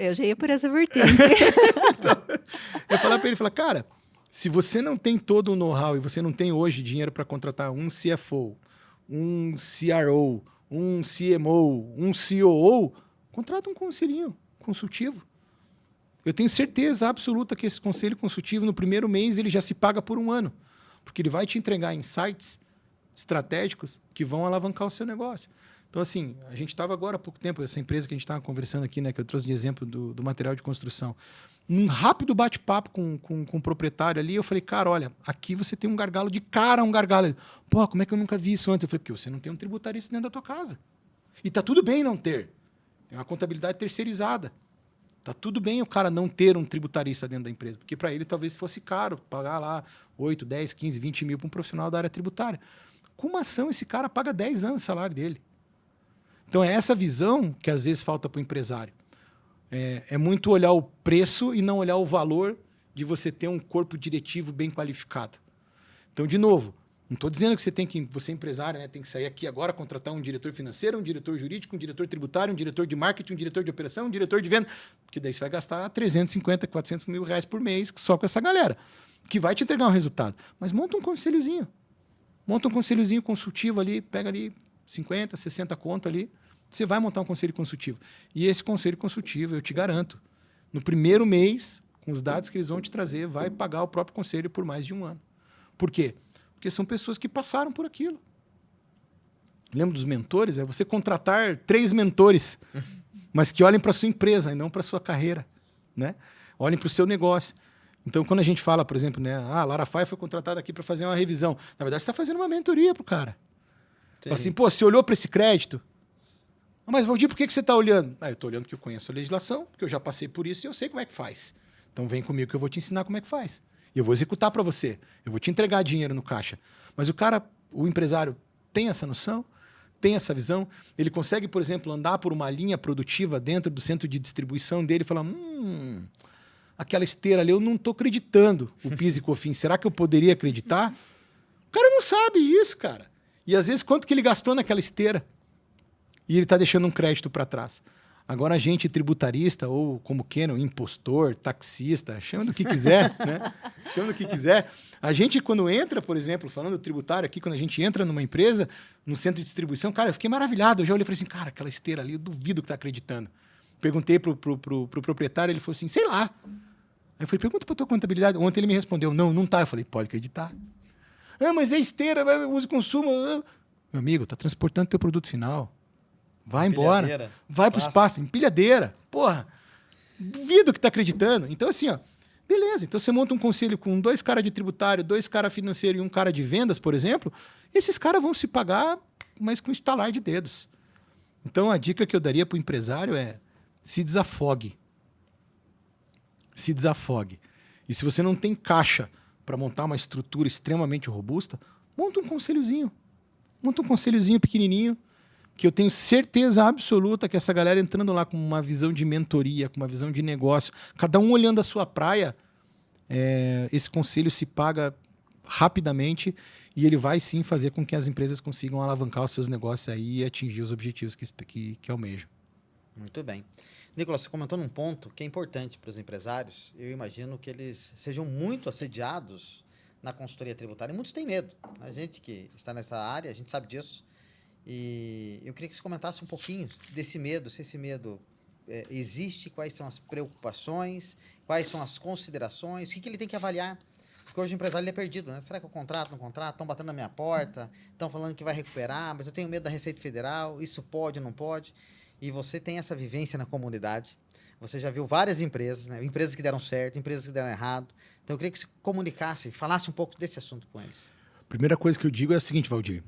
Eu já ia por essa vertente.
Então, eu falar para ele, falar, cara, se você não tem todo o know-how e você não tem hoje dinheiro para contratar um CFO, um CRO, um CMO, um COO, contrata um conselhinho consultivo. Eu tenho certeza absoluta que esse conselho consultivo, no primeiro mês, ele já se paga por 1 ano. Porque ele vai te entregar insights estratégicos que vão alavancar o seu negócio. Então, assim, a gente estava agora há pouco tempo, essa empresa que a gente estava conversando aqui, né, que eu trouxe de exemplo do material de construção. Um rápido bate-papo com o proprietário ali, eu falei, cara, olha, aqui você tem um gargalo de cara, um gargalo. Ele, pô, como é que eu nunca vi isso antes? Eu falei, porque você não tem um tributarista dentro da tua casa. E tá tudo bem não ter. Tem uma contabilidade terceirizada. Tá tudo bem o cara não ter um tributarista dentro da empresa, porque para ele talvez fosse caro pagar lá 8, 10, 15, 20 mil para um profissional da área tributária. Com uma ação, esse cara paga 10 anos o salário dele. Então é essa visão que às vezes falta para o empresário. É muito olhar o preço e não olhar o valor de você ter um corpo diretivo bem qualificado. Então, de novo, não estou dizendo que você empresário, né, tem que sair aqui agora, contratar um diretor financeiro, um diretor jurídico, um diretor tributário, um diretor de marketing, um diretor de operação, um diretor de venda, porque daí você vai gastar 350, 400 mil reais por mês só com essa galera, que vai te entregar um resultado. Mas monta um conselhozinho. Monta um conselhozinho consultivo ali, pega ali 50, 60 conto ali, você vai montar um conselho consultivo. E esse conselho consultivo, eu te garanto, no primeiro mês, com os dados que eles vão te trazer, vai pagar o próprio conselho por mais de 1 ano. Por quê? Porque são pessoas que passaram por aquilo. Lembra dos mentores? É você contratar 3 mentores, mas que olhem para a sua empresa e não para a sua carreira, né? Olhem para o seu negócio. Então, quando a gente fala, por exemplo, né, a Lara Fai foi contratada aqui para fazer uma revisão. Na verdade, você está fazendo uma mentoria para o cara. Fala assim, pô, você olhou para esse crédito? Mas, Valdir, por que você está olhando? Eu estou olhando porque eu conheço a legislação, porque eu já passei por isso e eu sei como é que faz. Então, vem comigo que eu vou te ensinar como é que faz. E eu vou executar para você. Eu vou te entregar dinheiro no caixa. Mas o empresário tem essa noção, tem essa visão. Ele consegue, por exemplo, andar por uma linha produtiva dentro do centro de distribuição dele e falar, aquela esteira ali, eu não estou acreditando o PIS e COFINS. Será que eu poderia acreditar? O cara não sabe isso, cara. E às vezes, quanto que ele gastou naquela esteira? E ele está deixando um crédito para trás. Agora a gente tributarista, ou como queiram, impostor, taxista, chama do que quiser, né? Chama do que quiser. A gente, quando entra, por exemplo, falando tributário aqui, quando a gente entra numa empresa, no centro de distribuição, cara, eu fiquei maravilhado. Eu já olhei e falei assim, cara, aquela esteira ali, eu duvido que tá acreditando. Perguntei pro proprietário, ele falou assim, sei lá. Aí eu falei, pergunta pra tua contabilidade. Ontem ele me respondeu, não tá. Eu falei, pode acreditar. Mas é esteira, uso e consumo. Meu amigo, tá transportando teu produto final. Vai embora. Vai pro espaço. Empilhadeira. Porra. Duvido que tá acreditando. Então, assim, ó. Beleza. Então, você monta um conselho com 2 caras de tributário, 2 caras financeiros e 1 cara de vendas, por exemplo. Esses caras vão se pagar, mas com estalar de dedos. Então, a dica que eu daria pro empresário é se desafogue. Se desafogue. E se você não tem caixa para montar uma estrutura extremamente robusta, monta um conselhozinho. Monta um conselhozinho pequenininho, que eu tenho certeza absoluta que essa galera entrando lá com uma visão de mentoria, com uma visão de negócio, cada um olhando a sua praia, esse conselho se paga rapidamente e ele vai sim fazer com que as empresas consigam alavancar os seus negócios aí e atingir os objetivos que almejam.
Muito bem. Nicolas, você comentou num ponto que é importante para os empresários. Eu imagino que eles sejam muito assediados na consultoria tributária. E muitos têm medo. A gente que está nessa área, a gente sabe disso. E eu queria que você comentasse um pouquinho desse medo, se esse medo existe, quais são as preocupações, quais são as considerações, o que ele tem que avaliar. Porque hoje o empresário ele é perdido, né? Será que eu contrato, não contrato? Estão batendo na minha porta, estão falando que vai recuperar, mas eu tenho medo da Receita Federal, isso pode ou não pode? E você tem essa vivência na comunidade, você já viu várias empresas, né? Empresas que deram certo, empresas que deram errado. Então eu queria que você comunicasse, falasse um pouco desse assunto com eles.
Primeira coisa que eu digo é a seguinte, Valdir.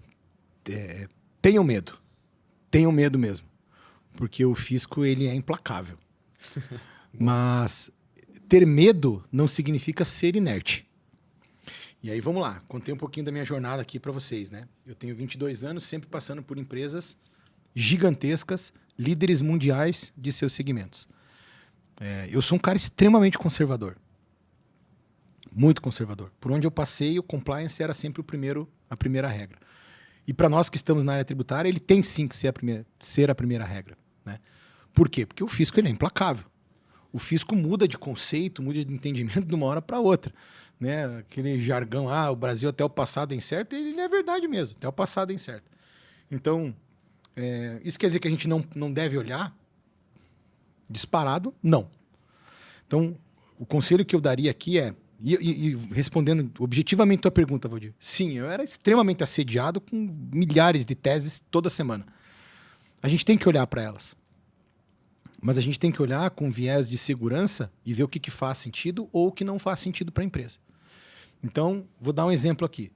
Tenham medo. Tenham medo mesmo. Porque o fisco ele é implacável. Mas ter medo não significa ser inerte. E aí vamos lá. Contei um pouquinho da minha jornada aqui para vocês, né? Eu tenho 22 anos, sempre passando por empresas gigantescas, líderes mundiais de seus segmentos. Eu sou um cara extremamente conservador. Muito conservador. Por onde eu passei, o compliance era sempre a primeira regra. E para nós que estamos na área tributária, ele tem sim que ser a primeira regra. Né? Por quê? Porque o fisco ele é implacável. O fisco muda de conceito, muda de entendimento de uma hora para outra. Né? Aquele jargão, o Brasil até o passado é incerto, ele é verdade mesmo, até o passado é incerto. Então, isso quer dizer que a gente não deve olhar? Disparado, não. Então, o conselho que eu daria aqui e respondendo objetivamente a tua pergunta, Valdir, sim, eu era extremamente assediado com milhares de teses toda semana. A gente tem que olhar para elas. Mas a gente tem que olhar com viés de segurança e ver o que faz sentido ou o que não faz sentido para a empresa. Então, vou dar um exemplo aqui.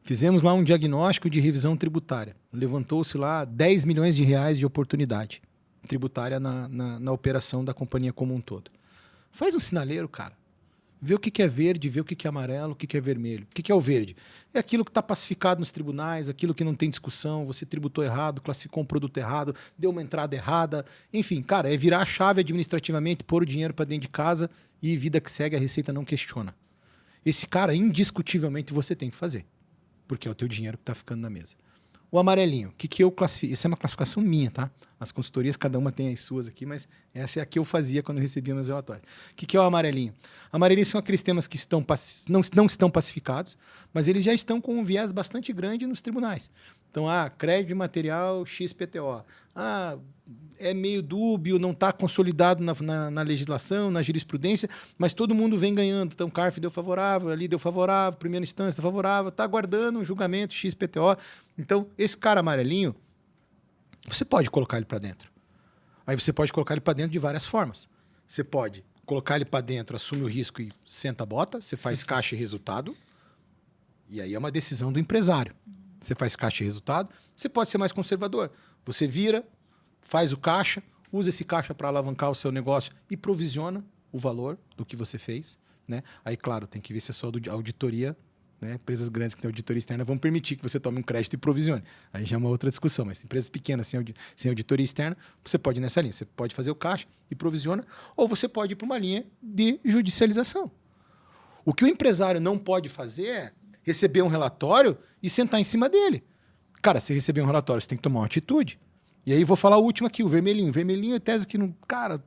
Fizemos lá um diagnóstico de revisão tributária. Levantou-se lá 10 milhões de reais de oportunidade tributária na operação da companhia como um todo. Faz um sinaleiro, cara. Vê o que é verde, vê o que é amarelo, o que é vermelho. O que é o verde? É aquilo que está pacificado nos tribunais, aquilo que não tem discussão, você tributou errado, classificou um produto errado, deu uma entrada errada. Enfim, cara, é virar a chave administrativamente, pôr o dinheiro para dentro de casa e vida que segue, a Receita não questiona. Esse cara, indiscutivelmente, você tem que fazer, porque é o teu dinheiro que está ficando na mesa. O amarelinho, o que eu classifico? Essa é uma classificação minha, tá? As consultorias, cada uma tem as suas aqui, mas essa é a que eu fazia quando eu recebia meus relatórios. O que é o amarelinho? Amarelinho são aqueles temas que não estão pacificados, mas eles já estão com um viés bastante grande nos tribunais. Então, crédito de material XPTO. É meio dúbio, não está consolidado na legislação, na jurisprudência, mas todo mundo vem ganhando. Então, CARF deu favorável, ali deu favorável, primeira instância favorável, está aguardando um julgamento XPTO. Então, esse cara amarelinho, você pode colocar ele para dentro. Aí você pode colocar ele para dentro de várias formas. Você pode colocar ele para dentro, assume o risco e senta a bota, você faz caixa e resultado, e aí é uma decisão do empresário. Você faz caixa e resultado, você pode ser mais conservador. Você vira, faz o caixa, usa esse caixa para alavancar o seu negócio e provisiona o valor do que você fez. Né? Aí, claro, tem que ver se a sua auditoria, né? Empresas grandes que têm auditoria externa vão permitir que você tome um crédito e provisione. Aí já é uma outra discussão, mas empresas pequenas sem auditoria externa, você pode ir nessa linha. Você pode fazer o caixa e provisiona, ou você pode ir para uma linha de judicialização. O que o empresário não pode fazer é receber um relatório e sentar em cima dele. Cara, se receber um relatório, você tem que tomar uma atitude. E aí vou falar o último aqui, o vermelhinho. O vermelhinho é tese que,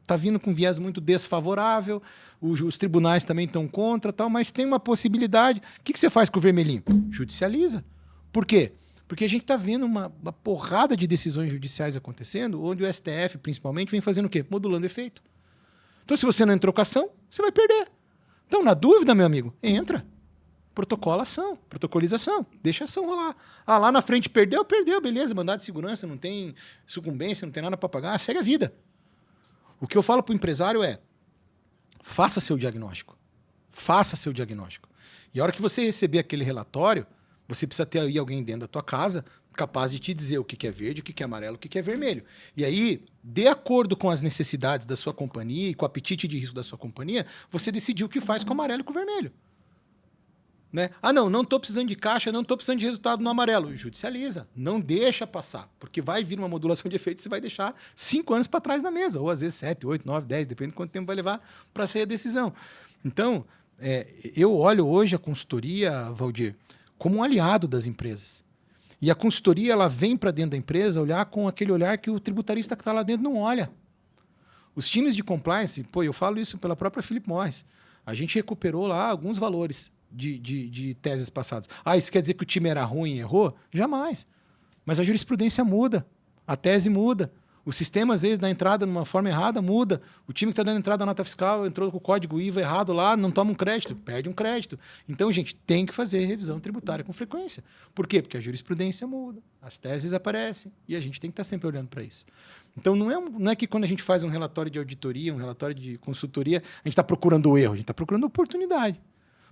tá vindo com viés muito desfavorável, os tribunais também estão contra, tal, mas tem uma possibilidade. O que você faz com o vermelhinho? Judicializa. Por quê? Porque a gente está vendo uma porrada de decisões judiciais acontecendo, onde o STF, principalmente, vem fazendo o quê? Modulando efeito. Então, se você não entrou com ação, você vai perder. Então, na dúvida, meu amigo, entra. Protocolização, deixa a ação rolar. Lá na frente perdeu, beleza, mandado de segurança, não tem sucumbência, não tem nada para pagar, segue a vida. O que eu falo para o empresário é, faça seu diagnóstico. E a hora que você receber aquele relatório, você precisa ter aí alguém dentro da tua casa capaz de te dizer o que é verde, o que é amarelo, o que é vermelho. E aí, de acordo com as necessidades da sua companhia e com o apetite de risco da sua companhia, você decidiu o que faz com o amarelo e com o vermelho. Né? Não estou precisando de caixa, não estou precisando de resultado no amarelo. Judicializa, não deixa passar, porque vai vir uma modulação de efeito e você vai deixar 5 anos para trás na mesa, ou às vezes 7, 8, 9, 10, depende de quanto tempo vai levar para sair a decisão. Então, eu olho hoje a consultoria, Valdir, como um aliado das empresas. E a consultoria ela vem para dentro da empresa olhar com aquele olhar que o tributarista que está lá dentro não olha. Os times de compliance, eu falo isso pela própria Philip Morris, a gente recuperou lá alguns valores de teses passadas. Isso quer dizer que o time era ruim e errou? Jamais. Mas a jurisprudência muda, a tese muda. O sistema, às vezes, dá entrada numa forma errada, muda. O time que está dando entrada na nota fiscal entrou com o código IVA errado lá, não toma um crédito, perde um crédito. Então, gente, tem que fazer revisão tributária com frequência. Por quê? Porque a jurisprudência muda, as teses aparecem e a gente tem que estar sempre olhando para isso. Então, não é que quando a gente faz um relatório de auditoria, um relatório de consultoria, a gente está procurando o erro, a gente está procurando oportunidade.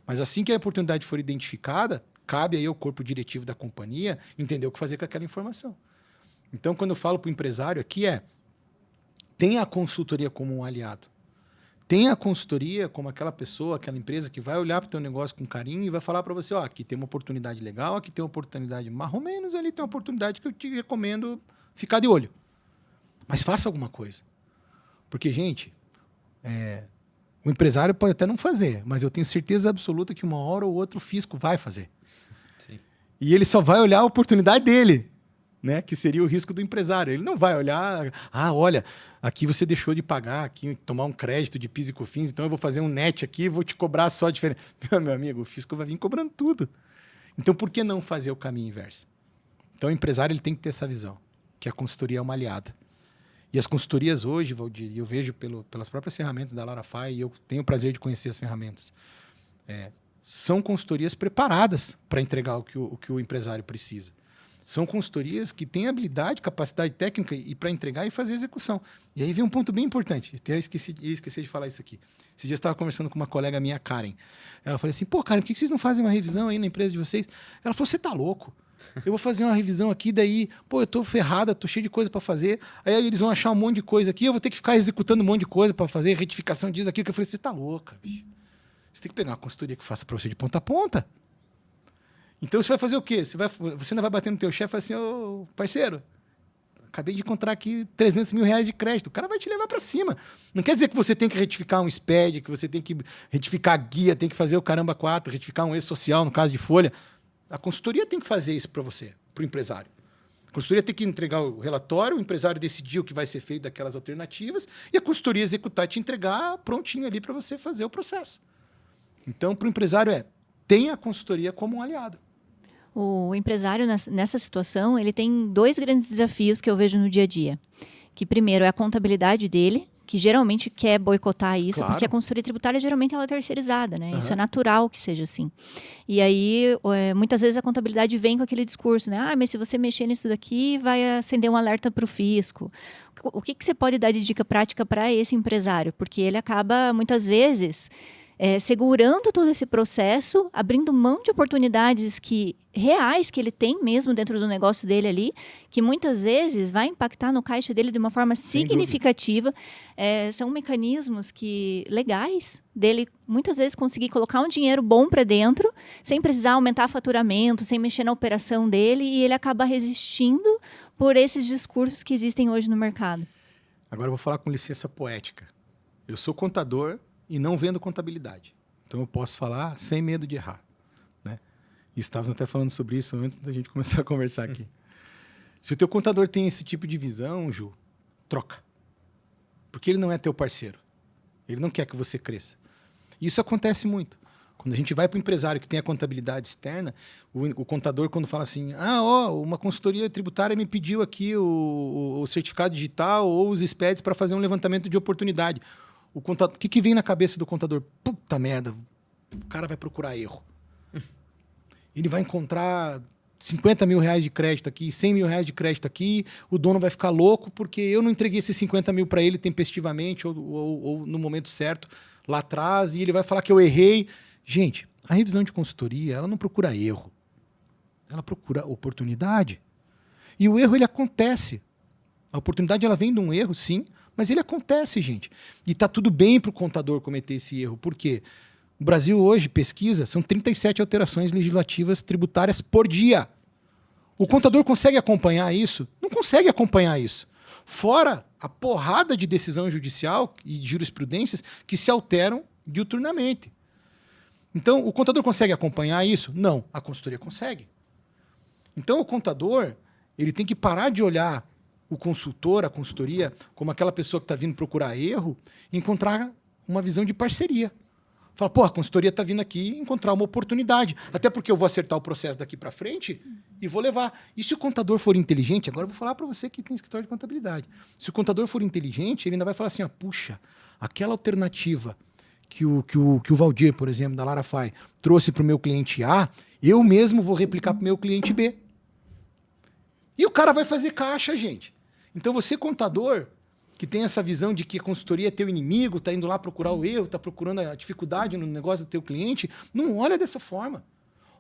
Mas assim que a oportunidade for identificada, cabe aí ao corpo diretivo da companhia entender o que fazer com aquela informação. Então, quando eu falo para o empresário aqui tenha a consultoria como um aliado. Tenha a consultoria como aquela pessoa, aquela empresa que vai olhar para o teu negócio com carinho e vai falar para você, aqui tem uma oportunidade legal, aqui tem uma oportunidade mais ou menos, ali tem uma oportunidade que eu te recomendo ficar de olho. Mas faça alguma coisa. Porque, gente, o empresário pode até não fazer, mas eu tenho certeza absoluta que uma hora ou outra o fisco vai fazer.
Sim.
E ele só vai olhar a oportunidade dele, né? Que seria o risco do empresário. Ele não vai olhar, olha, aqui você deixou de pagar, aqui tomar um crédito de PIS e COFINS, então eu vou fazer um net aqui e vou te cobrar só a diferença. Meu amigo, o fisco vai vir cobrando tudo. Então, por que não fazer o caminho inverso? Então, o empresário ele tem que ter essa visão, que a consultoria é uma aliada. E as consultorias hoje, Valdir, eu vejo pelas próprias ferramentas da Larafy, e eu tenho o prazer de conhecer as ferramentas, são consultorias preparadas para entregar o que o empresário precisa. São consultorias que têm habilidade, capacidade técnica e para entregar e fazer execução. E aí vem um ponto bem importante. Eu esqueci de falar isso aqui. Esses dias eu estava conversando com uma colega minha, Karen. Ela falou assim, pô, Karen, por que vocês não fazem uma revisão aí na empresa de vocês? Ela falou, você tá louco? Eu vou fazer uma revisão aqui, daí, pô, eu tô ferrada, tô cheio de coisa para fazer. Aí eles vão achar um monte de coisa aqui, eu vou ter que ficar executando um monte de coisa para fazer, retificação disso, aquilo. Que eu falei, você tá louca, bicho. Você tem que pegar uma consultoria que faça para você de ponta a ponta. Então você vai fazer o quê? Você ainda vai bater no teu chefe e falar assim, ô parceiro, acabei de encontrar aqui 300 mil reais de crédito. O cara vai te levar para cima. Não quer dizer que você tem que retificar um SPED, que você tem que retificar a guia, tem que fazer o caramba 4, retificar um E-social no caso de folha. A consultoria tem que fazer isso para você, para o empresário. A consultoria tem que entregar o relatório, o empresário decidir o que vai ser feito daquelas alternativas e a consultoria executar e te entregar prontinho ali para você fazer o processo. Então, para o empresário tenha a consultoria como um aliado.
O empresário, nessa situação, ele tem 2 grandes desafios que eu vejo no dia a dia. Que primeiro é a contabilidade dele, que geralmente quer boicotar isso,
Claro.
porque a consultoria tributária geralmente ela é terceirizada, né? Isso é natural que seja assim. E aí, muitas vezes a contabilidade vem com aquele discurso, né? Mas se você mexer nisso daqui, vai acender um alerta para o fisco. O que você pode dar de dica prática para esse empresário? Porque ele acaba, muitas vezes, segurando todo esse processo, abrindo mão de oportunidades reais que ele tem mesmo dentro do negócio dele ali, que muitas vezes vai impactar no caixa dele de uma forma significativa. São mecanismos legais dele, muitas vezes, conseguir colocar um dinheiro bom para dentro, sem precisar aumentar faturamento, sem mexer na operação dele, e ele acaba resistindo por esses discursos que existem hoje no mercado.
Agora eu vou falar com licença poética. Eu sou contador e não vendo contabilidade. Então eu posso falar sem medo de errar. Né? E estávamos até falando sobre isso antes da gente começar a conversar aqui. Se o teu contador tem esse tipo de visão, Ju, troca. Porque ele não é teu parceiro. Ele não quer que você cresça. E isso acontece muito. Quando a gente vai para o empresário que tem a contabilidade externa, o contador, quando fala assim, uma consultoria tributária me pediu aqui o certificado digital ou os SPEDs para fazer um levantamento de oportunidade. O que vem na cabeça do contador? Puta merda, o cara vai procurar erro. Ele vai encontrar 50 mil reais de crédito aqui, 100 mil reais de crédito aqui, o dono vai ficar louco porque eu não entreguei esses 50 mil para ele tempestivamente ou no momento certo lá atrás, e ele vai falar que eu errei. Gente, a revisão de consultoria, ela não procura erro. Ela procura oportunidade. E o erro, ele acontece. A oportunidade, ela vem de um erro, sim, mas ele acontece, gente. E está tudo bem para o contador cometer esse erro. Por quê? O Brasil hoje, pesquisa, são 37 alterações legislativas tributárias por dia. O contador consegue acompanhar isso? Não consegue acompanhar isso. Fora a porrada de decisão judicial e de jurisprudências que se alteram diuturnamente. Então, o contador consegue acompanhar isso? Não, a consultoria consegue. Então, o contador, ele tem que parar de olhar o consultor, a consultoria, como aquela pessoa que está vindo procurar erro, e encontrar uma visão de parceria. Fala, a consultoria está vindo aqui encontrar uma oportunidade. Até porque eu vou acertar o processo daqui para frente e vou levar. E se o contador for inteligente, agora eu vou falar para você que tem escritório de contabilidade. Se o contador for inteligente, ele ainda vai falar assim, puxa, aquela alternativa que o Valdir, por exemplo, da Larafy, trouxe para o meu cliente A, eu mesmo vou replicar para o meu cliente B. E o cara vai fazer caixa, gente. Então você, contador, que tem essa visão de que a consultoria é teu inimigo, está indo lá procurar o erro, está procurando a dificuldade no negócio do teu cliente, não olha dessa forma.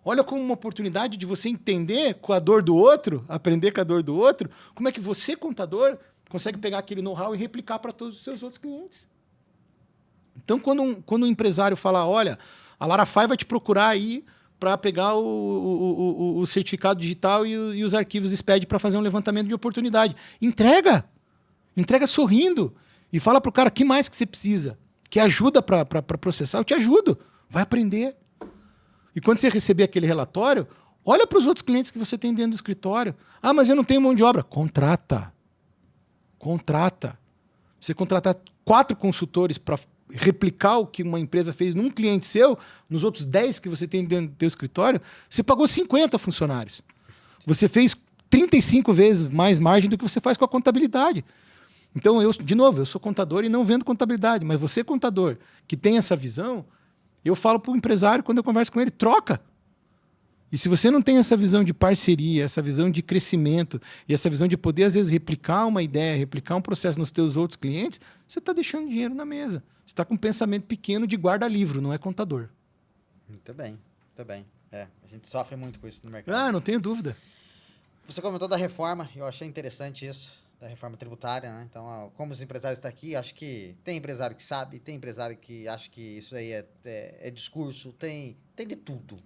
Olha como uma oportunidade de você entender com a dor do outro, aprender com a dor do outro, como é que você, contador, consegue pegar aquele know-how e replicar para todos os seus outros clientes. Então, quando um empresário fala, olha, a Larafy vai te procurar aí para pegar o certificado digital e os arquivos SPED para fazer um levantamento de oportunidade. Entrega! Entrega sorrindo. E fala pro cara, que mais que você precisa? Que ajuda para processar? Eu te ajudo. Vai aprender. E quando você receber aquele relatório, olha para os outros clientes que você tem dentro do escritório. Ah, mas eu não tenho mão de obra. Contrata. Você contratar 4 consultores para replicar o que uma empresa fez num cliente seu, nos outros 10 que você tem dentro do seu escritório, você pagou 50 funcionários. Você fez 35 vezes mais margem do que você faz com a contabilidade. Então, eu sou contador e não vendo contabilidade, mas você, contador, que tem essa visão, eu falo para o empresário, quando eu converso com ele, troca. E se você não tem essa visão de parceria, essa visão de crescimento e essa visão de poder, às vezes, replicar uma ideia, replicar um processo nos teus outros clientes, você está deixando dinheiro na mesa. Você está com um pensamento pequeno de guarda-livro, não é contador.
Muito bem. A gente sofre muito com isso no mercado.
Ah, não tenho dúvida.
Você comentou da reforma, eu achei interessante isso, da reforma tributária, né? Então, como os empresários estão aqui, acho que tem empresário que sabe, tem empresário que acha que isso aí é discurso, tem de tudo.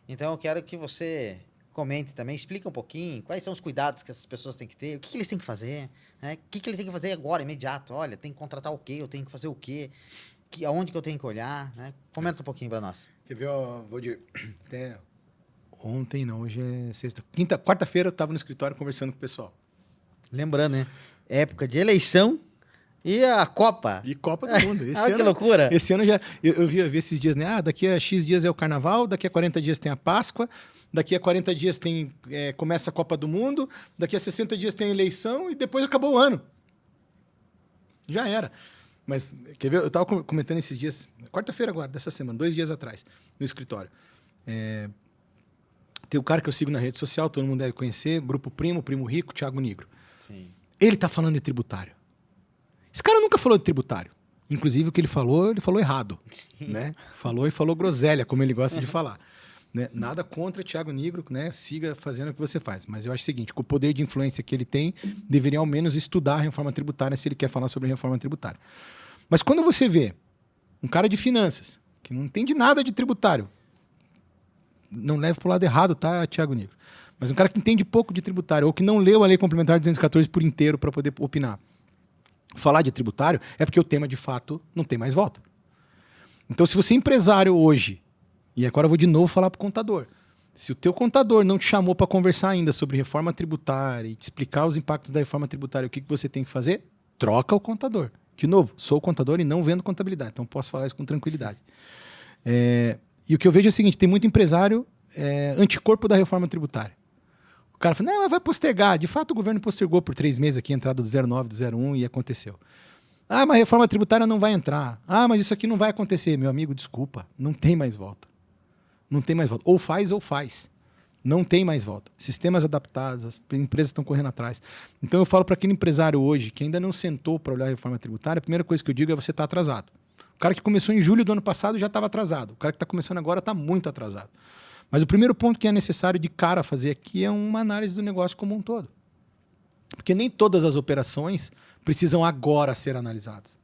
Então, eu quero que você comente também, explique um pouquinho quais são os cuidados que essas pessoas têm que ter, o que eles têm que fazer, né? O que eles têm que fazer agora, imediato. Olha, tem que contratar o quê, eu tenho que fazer o quê, aonde que eu tenho que olhar, né? Comenta um pouquinho para nós.
Quer ver, Valdir? Até ontem, não, hoje é sexta. Quarta-feira eu estava no escritório conversando com o pessoal.
Lembrando, né? Época de eleição e a Copa.
E Copa do Mundo. Esse
Que loucura.
Esse ano já... Eu vi esses dias, né? Daqui a X dias é o Carnaval, daqui a 40 dias tem a Páscoa, daqui a 40 dias começa a Copa do Mundo, daqui a 60 dias tem a eleição e depois acabou o ano. Já era. Mas, quer ver? Eu estava comentando esses dias, quarta-feira agora, dessa semana, 2 dias atrás, no escritório. Tem o cara que eu sigo na rede social, todo mundo deve conhecer, Grupo Primo Rico, Thiago Nigro.
Sim.
Ele está falando de tributário. Esse cara nunca falou de tributário. Inclusive, o que ele falou errado. Né? Falou groselha, como ele gosta de falar. Né? Nada contra Thiago Nigro, né? Siga fazendo o que você faz. Mas eu acho o seguinte, com o poder de influência que ele tem, deveria ao menos estudar a reforma tributária se ele quer falar sobre a reforma tributária. Mas quando você vê um cara de finanças, que não entende nada de tributário, não leve para o lado errado, tá, Thiago Nigro? Mas um cara que entende pouco de tributário, ou que não leu a Lei Complementar 214 por inteiro para poder opinar, falar de tributário, é porque o tema, de fato, não tem mais volta. Então, se você é empresário hoje, e agora eu vou de novo falar para o contador, se o teu contador não te chamou para conversar ainda sobre reforma tributária e te explicar os impactos da reforma tributária, o que você tem que fazer, troca o contador. De novo, sou contador e não vendo contabilidade, então posso falar isso com tranquilidade. E o que eu vejo é o seguinte, tem muito empresário anticorpo da reforma tributária. O cara fala, não, mas vai postergar. De fato, o governo postergou por 3 meses aqui a entrada do 09, do 01 e aconteceu. Ah, mas a reforma tributária não vai entrar. Ah, mas isso aqui não vai acontecer. Meu amigo, desculpa, não tem mais volta. Não tem mais volta. Ou faz. Não tem mais volta. Sistemas adaptados, as empresas estão correndo atrás. Então eu falo para aquele empresário hoje que ainda não sentou para olhar a reforma tributária, a primeira coisa que eu digo é você está atrasado. O cara que começou em julho do ano passado já estava atrasado. O cara que está começando agora está muito atrasado. Mas o primeiro ponto que é necessário de cara fazer aqui é uma análise do negócio como um todo. Porque nem todas as operações precisam agora ser analisadas.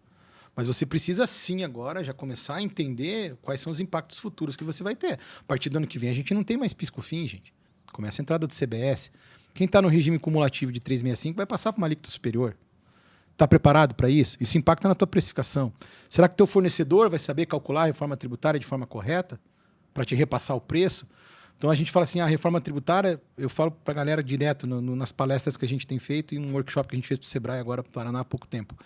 Mas você precisa sim agora já começar a entender quais são os impactos futuros que você vai ter. A partir do ano que vem a gente não tem mais piscofim, gente. Começa a entrada do CBS. Quem está no regime cumulativo de 365 vai passar para uma alíquota superior. Está preparado para isso? Isso impacta na tua precificação. Será que teu fornecedor vai saber calcular a reforma tributária de forma correta para te repassar o preço? Então a gente fala assim, a reforma tributária, eu falo para a galera direto nas palestras que a gente tem feito e num workshop que a gente fez para o Sebrae agora para o Paraná há pouco tempo.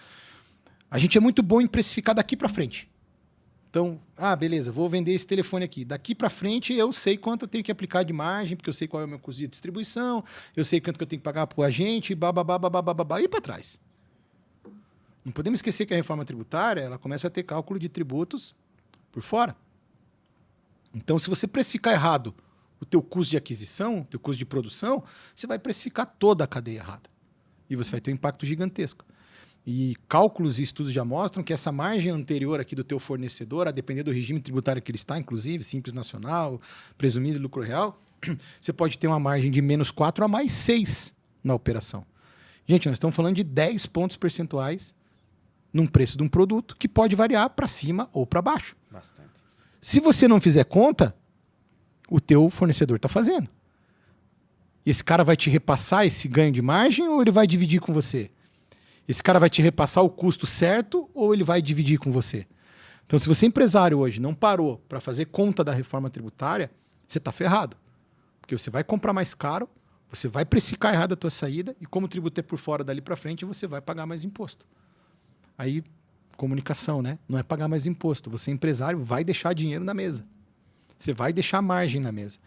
A gente é muito bom em precificar daqui para frente. Então, beleza, vou vender esse telefone aqui. Daqui para frente eu sei quanto eu tenho que aplicar de margem, porque eu sei qual é o meu custo de distribuição, eu sei quanto que eu tenho que pagar para o agente, e para trás. Não podemos esquecer que a reforma tributária ela começa a ter cálculo de tributos por fora. Então, se você precificar errado o teu custo de aquisição, o teu custo de produção, você vai precificar toda a cadeia errada. E você vai ter um impacto gigantesco. E cálculos e estudos já mostram que essa margem anterior aqui do teu fornecedor, a depender do regime tributário que ele está, inclusive, Simples Nacional, presumido e lucro real, você pode ter uma margem de -4 a +6 na operação. Gente, nós estamos falando de 10 pontos percentuais num preço de um produto que pode variar para cima ou para baixo.
Bastante.
Se você não fizer conta, o teu fornecedor está fazendo. E esse cara vai te repassar esse ganho de margem ou ele vai dividir com você? Esse cara vai te repassar o custo certo ou ele vai dividir com você? Então, se você é empresário hoje, não parou para fazer conta da reforma tributária, você está ferrado. Porque você vai comprar mais caro, você vai precificar errado a tua saída e como o tributo é por fora dali para frente, você vai pagar mais imposto. Aí, comunicação, né? Não é pagar mais imposto. Você, empresário, vai deixar dinheiro na mesa. Você vai deixar margem na mesa.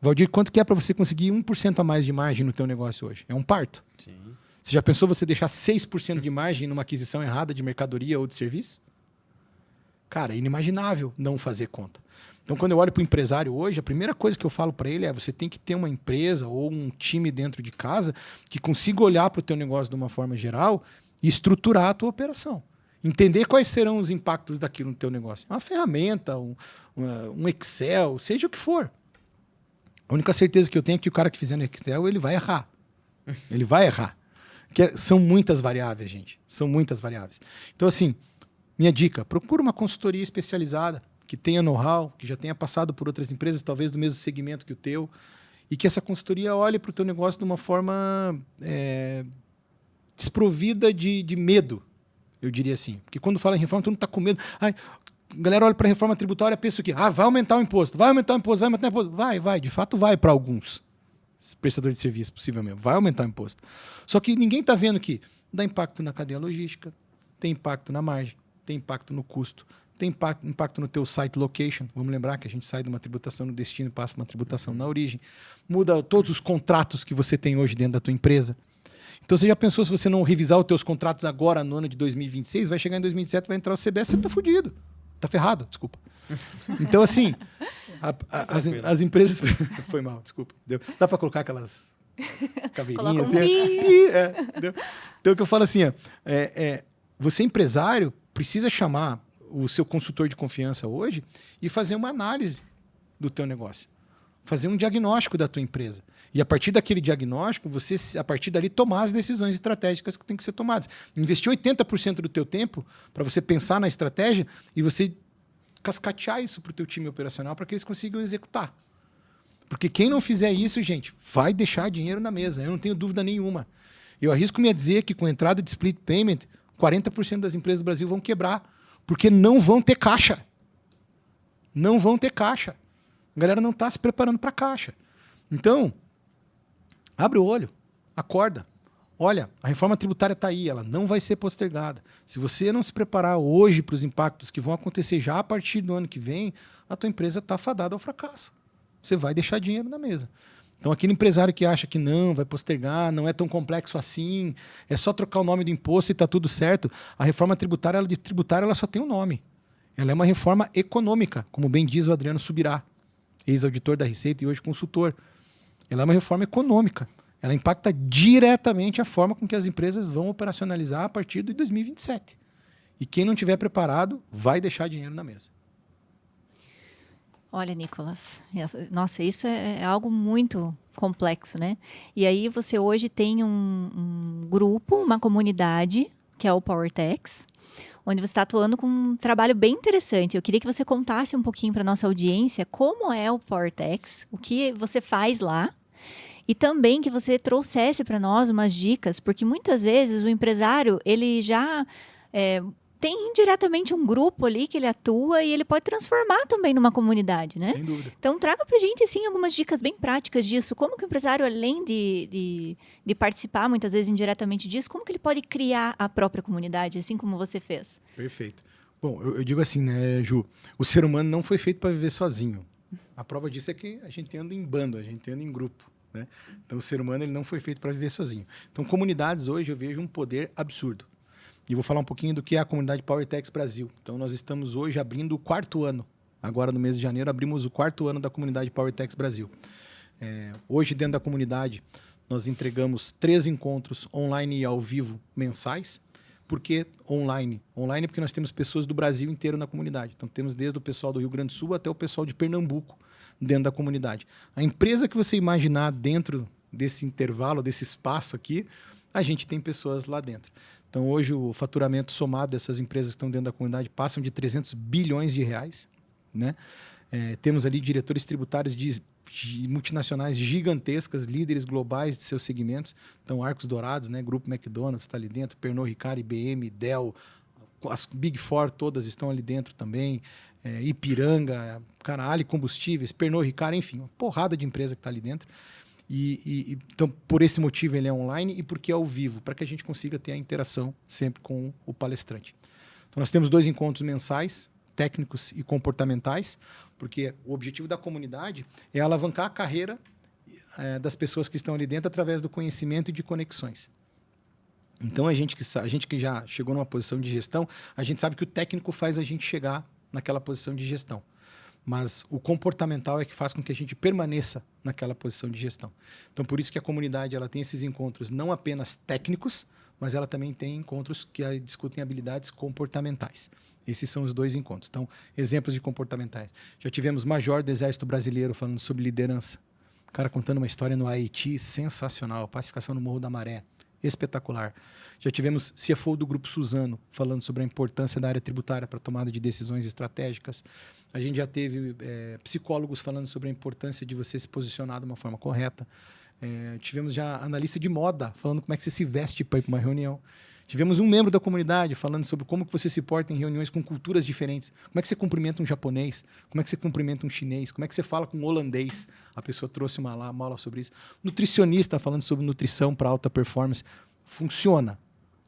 Valdir, quanto que é para você conseguir 1% a mais de margem no teu negócio hoje? É um parto.
Sim.
Você já pensou você deixar 6% de margem numa aquisição errada de mercadoria ou de serviço? Cara, é inimaginável não fazer conta. Então, quando eu olho para o empresário hoje, a primeira coisa que eu falo para ele é você tem que ter uma empresa ou um time dentro de casa que consiga olhar para o teu negócio de uma forma geral e estruturar a tua operação. Entender quais serão os impactos daquilo no teu negócio. Uma ferramenta, um Excel, seja o que for. A única certeza que eu tenho é que o cara que fizer no Excel, ele vai errar. Ele vai errar. São muitas variáveis, gente. São muitas variáveis. Então, assim, minha dica, procura uma consultoria especializada que tenha know-how, que já tenha passado por outras empresas, talvez do mesmo segmento que o teu, e que essa consultoria olhe para o teu negócio de uma forma desprovida de medo, eu diria assim. Porque quando fala em reforma, todo mundo está com medo. Ai, a galera olha para a reforma tributária e pensa o quê? Vai aumentar o imposto, vai aumentar o imposto, vai aumentar o imposto. Vai, de fato vai para alguns prestadores de serviço, possivelmente. Vai aumentar o imposto. Só que ninguém está vendo que dá impacto na cadeia logística, tem impacto na margem, tem impacto no custo, tem impacto no teu site location. Vamos lembrar que a gente sai de uma tributação no destino e passa para uma tributação na origem. Muda todos os contratos que você tem hoje dentro da tua empresa. Então, você já pensou, se você não revisar os teus contratos agora, no ano de 2026, vai chegar em 2027, vai entrar o CBS, você está fudido. Está ferrado, desculpa. Então, assim, as empresas... Foi mal, desculpa. Dá para colocar aquelas caveirinhas? Então, o que eu falo assim, você empresário precisa chamar o seu consultor de confiança hoje e fazer uma análise do teu negócio. Fazer um diagnóstico da tua empresa. E a partir daquele diagnóstico, você, a partir dali, tomar as decisões estratégicas que têm que ser tomadas. Investir 80% do teu tempo para você pensar na estratégia e você cascatear isso para o teu time operacional para que eles consigam executar. Porque quem não fizer isso, gente, vai deixar dinheiro na mesa. Eu não tenho dúvida nenhuma. Eu arrisco-me a dizer que com a entrada de split payment, 40% das empresas do Brasil vão quebrar. Porque não vão ter caixa. Não vão ter caixa. A galera não está se preparando para caixa. Então, abre o olho, acorda. Olha, a reforma tributária está aí, ela não vai ser postergada. Se você não se preparar hoje para os impactos que vão acontecer já a partir do ano que vem, a tua empresa está fadada ao fracasso. Você vai deixar dinheiro na mesa. Então, aquele empresário que acha que não, vai postergar, não é tão complexo assim, é só trocar o nome do imposto e está tudo certo. A reforma tributária, ela só tem um nome. Ela é uma reforma econômica, como bem diz o Adriano Subirá, ex-auditor da Receita e hoje consultor. Ela é uma reforma econômica. Ela impacta diretamente a forma com que as empresas vão operacionalizar a partir de 2027. E quem não estiver preparado vai deixar dinheiro na mesa.
Olha, Nicolas, nossa, isso é algo muito complexo, né? E aí você hoje tem um grupo, uma comunidade, que é o PowerTax, onde você está atuando com um trabalho bem interessante. Eu queria que você contasse um pouquinho para a nossa audiência como é o PowerTax, o que você faz lá, e também que você trouxesse para nós umas dicas, porque muitas vezes o empresário, ele já... tem indiretamente um grupo ali que ele atua e ele pode transformar também numa comunidade, né?
Sem dúvida.
Então, traga pra gente, assim, algumas dicas bem práticas disso. Como que o empresário, além de participar, muitas vezes, indiretamente disso, como que ele pode criar a própria comunidade, assim como você fez?
Perfeito. Bom, eu digo assim, né, Ju? O ser humano não foi feito para viver sozinho. A prova disso é que a gente anda em bando, a gente anda em grupo, né? Então, o ser humano ele não foi feito para viver sozinho. Então, comunidades, hoje, eu vejo um poder absurdo. E vou falar um pouquinho do que é a comunidade PowerTax Brasil. Então, nós estamos hoje abrindo o 4º ano. Agora, no mês de janeiro, abrimos o 4º ano da comunidade PowerTax Brasil. Hoje, dentro da comunidade, nós entregamos 3 encontros online e ao vivo mensais. Por que online? Online porque nós temos pessoas do Brasil inteiro na comunidade. Então, temos desde o pessoal do Rio Grande do Sul até o pessoal de Pernambuco dentro da comunidade. A empresa que você imaginar dentro desse intervalo, desse espaço aqui, a gente tem pessoas lá dentro. Então, hoje, o faturamento somado dessas empresas que estão dentro da comunidade passam de 300 bilhões de reais, né? Temos ali diretores tributários de multinacionais gigantescas, líderes globais de seus segmentos. Então, Arcos Dourados, né? Grupo McDonald's está ali dentro, Pernod Ricard, IBM, Dell, as Big Four todas estão ali dentro também. Ipiranga, Ali Combustíveis, Pernod Ricard, enfim, uma porrada de empresa que está ali dentro. Então, por esse motivo, ele é online e porque é ao vivo, para que a gente consiga ter a interação sempre com o palestrante. Então, nós temos 2 encontros mensais, técnicos e comportamentais, porque o objetivo da comunidade é alavancar a carreira das pessoas que estão ali dentro através do conhecimento e de conexões. Então, a gente que já chegou numa posição de gestão, a gente sabe que o técnico faz a gente chegar naquela posição de gestão. Mas o comportamental é que faz com que a gente permaneça naquela posição de gestão. Então, por isso que a comunidade ela tem esses encontros não apenas técnicos, mas ela também tem encontros que discutem habilidades comportamentais. Esses são os 2 encontros. Então, exemplos de comportamentais. Já tivemos major do Exército Brasileiro falando sobre liderança. O cara contando uma história no Haiti sensacional. Pacificação no Morro da Maré. Espetacular. Já tivemos CFO do Grupo Suzano falando sobre a importância da área tributária para a tomada de decisões estratégicas. A gente já teve psicólogos falando sobre a importância de você se posicionar de uma forma correta. Tivemos já analista de moda falando como é que você se veste para ir para uma reunião. Tivemos um membro da comunidade falando sobre como que você se porta em reuniões com culturas diferentes. Como é que você cumprimenta um japonês? Como é que você cumprimenta um chinês? Como é que você fala com um holandês? A pessoa trouxe uma aula sobre isso. Nutricionista falando sobre nutrição para alta performance. Funciona.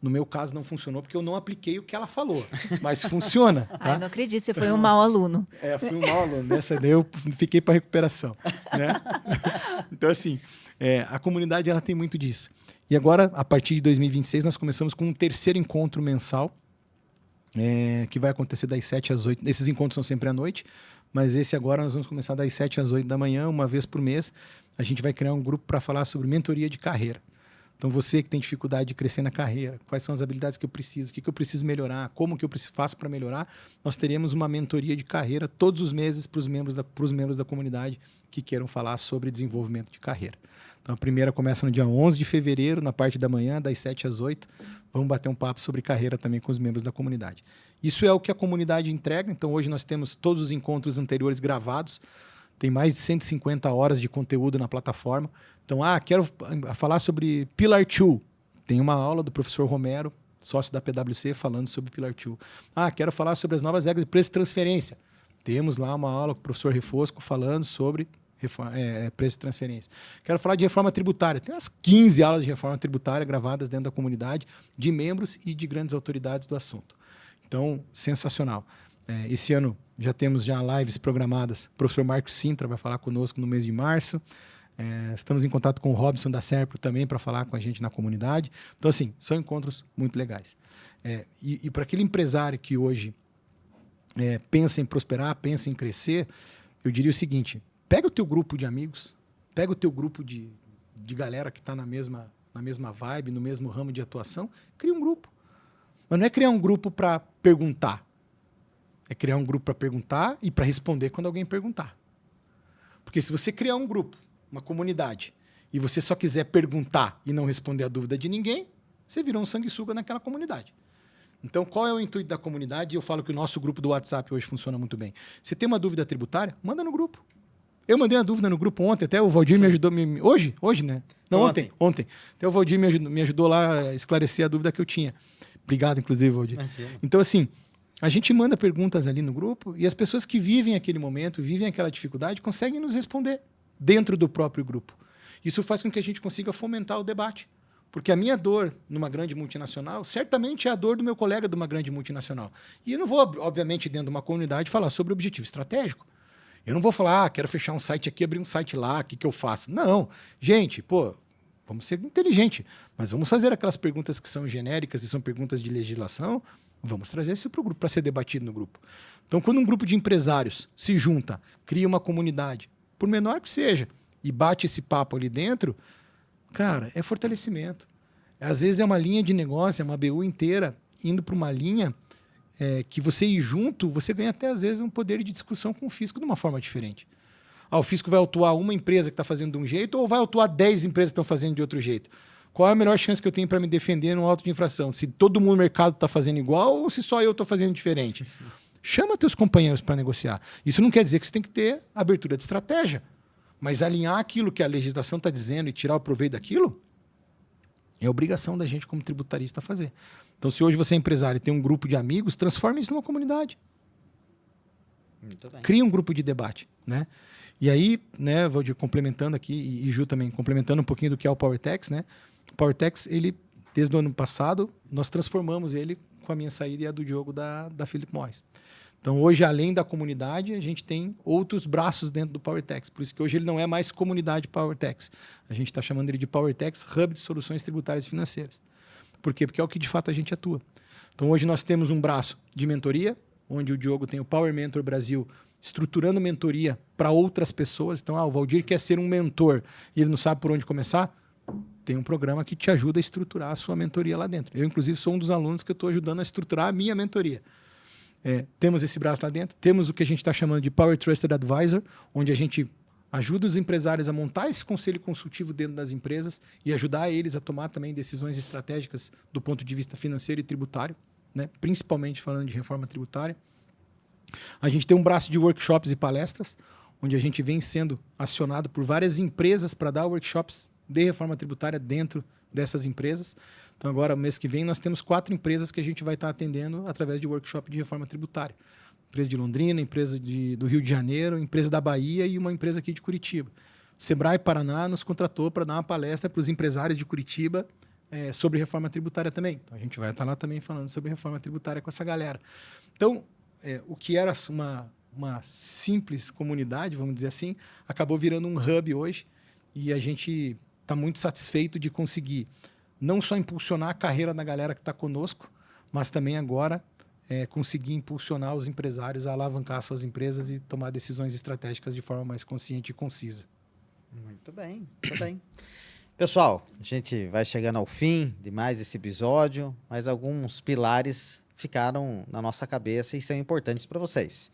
No meu caso, não funcionou porque eu não apliquei o que ela falou. Mas funciona. Tá?
Eu não acredito, você foi um mau aluno.
Fui um mau aluno. Nessa daí eu fiquei para recuperação. Né? Então, assim, a comunidade ela tem muito disso. E agora, a partir de 2026, nós começamos com um 3º encontro mensal, que vai acontecer das 7 às 8. Esses encontros são sempre à noite, mas esse agora nós vamos começar das 7 às 8 da manhã, uma vez por mês. A gente vai criar um grupo para falar sobre mentoria de carreira. Então, você que tem dificuldade de crescer na carreira, quais são as habilidades que eu preciso, o que eu preciso melhorar, como que eu faço para melhorar, nós teremos uma mentoria de carreira todos os meses para os membros da comunidade que queiram falar sobre desenvolvimento de carreira. Então, a primeira começa no dia 11 de fevereiro, na parte da manhã, das 7 às 8. Vamos bater um papo sobre carreira também com os membros da comunidade. Isso é o que a comunidade entrega. Então, hoje nós temos todos os encontros anteriores gravados. Tem mais de 150 horas de conteúdo na plataforma. Então, quero falar sobre Pillar 2. Tem uma aula do professor Romero, sócio da PwC, falando sobre Pillar 2. Quero falar sobre as novas regras de preço de transferência. Temos lá uma aula com o professor Refosco falando sobre preço de transferência. Quero falar de reforma tributária. Tem umas 15 aulas de reforma tributária gravadas dentro da comunidade, de membros e de grandes autoridades do assunto. Então, sensacional. Esse ano já temos lives programadas. O professor Marcos Sintra vai falar conosco no mês de março. Estamos em contato com o Robson da Serpro também para falar com a gente na comunidade. Então, assim, são encontros muito legais. E para aquele empresário que hoje pensa em prosperar, pensa em crescer, eu diria o seguinte: pega o teu grupo de amigos, pega o teu grupo de galera que está na mesma vibe, no mesmo ramo de atuação, cria um grupo. Mas não é criar um grupo para perguntar. É criar um grupo para perguntar e para responder quando alguém perguntar. Porque se você criar um grupo, uma comunidade, e você só quiser perguntar e não responder a dúvida de ninguém, você virou um sanguessuga naquela comunidade. Então, qual é o intuito da comunidade? Eu falo que o nosso grupo do WhatsApp hoje funciona muito bem. Se tem uma dúvida tributária, manda no grupo. Eu mandei uma dúvida no grupo ontem, até o Valdir me ajudou. Hoje, né? Não, ontem. Até o Valdir me ajudou lá a esclarecer a dúvida que eu tinha. Obrigado, inclusive, Valdir. Imagina. Então, assim, a gente manda perguntas ali no grupo e as pessoas que vivem aquele momento, vivem aquela dificuldade, conseguem nos responder dentro do próprio grupo. Isso faz com que a gente consiga fomentar o debate. Porque a minha dor numa grande multinacional certamente é a dor do meu colega de uma grande multinacional. E eu não vou, obviamente, dentro de uma comunidade, falar sobre objetivo estratégico. Eu não vou falar, quero fechar um site aqui, abrir um site lá, o que eu faço? Não. Gente, vamos ser inteligentes, mas vamos fazer aquelas perguntas que são genéricas e são perguntas de legislação, vamos trazer isso para o grupo, para ser debatido no grupo. Então, quando um grupo de empresários se junta, cria uma comunidade, por menor que seja, e bate esse papo ali dentro, cara, é fortalecimento. Às vezes é uma linha de negócio, é uma BU inteira indo para uma linha que você ir junto, você ganha até às vezes um poder de discussão com o fisco de uma forma diferente. O fisco vai autuar uma empresa que está fazendo de um jeito ou vai autuar 10 empresas que estão fazendo de outro jeito? Qual é a melhor chance que eu tenho para me defender num auto de infração? Se todo mundo no mercado está fazendo igual ou se só eu estou fazendo diferente? Chama teus companheiros para negociar. Isso não quer dizer que você tem que ter abertura de estratégia, mas alinhar aquilo que a legislação está dizendo e tirar o proveito daquilo é obrigação da gente como tributarista fazer. Então, se hoje você é empresário e tem um grupo de amigos, transforme isso numa comunidade.
Muito bem.
Cria um grupo de debate, né? E aí, né, Valdir, complementando aqui, e Ju também, complementando um pouquinho do que é o PowerTax, né? O PowerTax, ele, desde o ano passado, nós transformamos ele com a minha saída e a do Diogo da Philip Morris. Então, hoje, além da comunidade, a gente tem outros braços dentro do PowerTax. Por isso que hoje ele não é mais comunidade PowerTax. A gente está chamando ele de PowerTax Hub de Soluções Tributárias e Financeiras. Por quê? Porque é o que, de fato, a gente atua. Então, hoje nós temos um braço de mentoria, onde o Diogo tem o Power Mentor Brasil, estruturando mentoria para outras pessoas. Então, o Valdir quer ser um mentor e ele não sabe por onde começar. Tem um programa que te ajuda a estruturar a sua mentoria lá dentro. Eu, inclusive, sou um dos alunos que eu estou ajudando a estruturar a minha mentoria. Temos esse braço lá dentro. Temos o que a gente está chamando de Power Trusted Advisor, onde a gente ajuda os empresários a montar esse conselho consultivo dentro das empresas e ajudar eles a tomar também decisões estratégicas do ponto de vista financeiro e tributário, né? Principalmente falando de reforma tributária. A gente tem um braço de workshops e palestras, onde a gente vem sendo acionado por várias empresas para dar workshops de reforma tributária dentro dessas empresas. Então, agora, mês que vem, nós temos 4 empresas que a gente vai estar atendendo através de workshop de reforma tributária. Empresa de Londrina, empresa do Rio de Janeiro, empresa da Bahia e uma empresa aqui de Curitiba. Sebrae Paraná nos contratou para dar uma palestra para os empresários de Curitiba sobre reforma tributária também. Então, a gente vai estar lá também falando sobre reforma tributária com essa galera. Então, o que era uma simples comunidade, vamos dizer assim, acabou virando um hub hoje e a gente está muito satisfeito de conseguir não só impulsionar a carreira da galera que está conosco, mas também agora conseguir impulsionar os empresários a alavancar suas empresas e tomar decisões estratégicas de forma mais consciente e concisa.
Muito bem, muito bem. Pessoal, a gente vai chegando ao fim de mais esse episódio, mas alguns pilares ficaram na nossa cabeça e são importantes para vocês.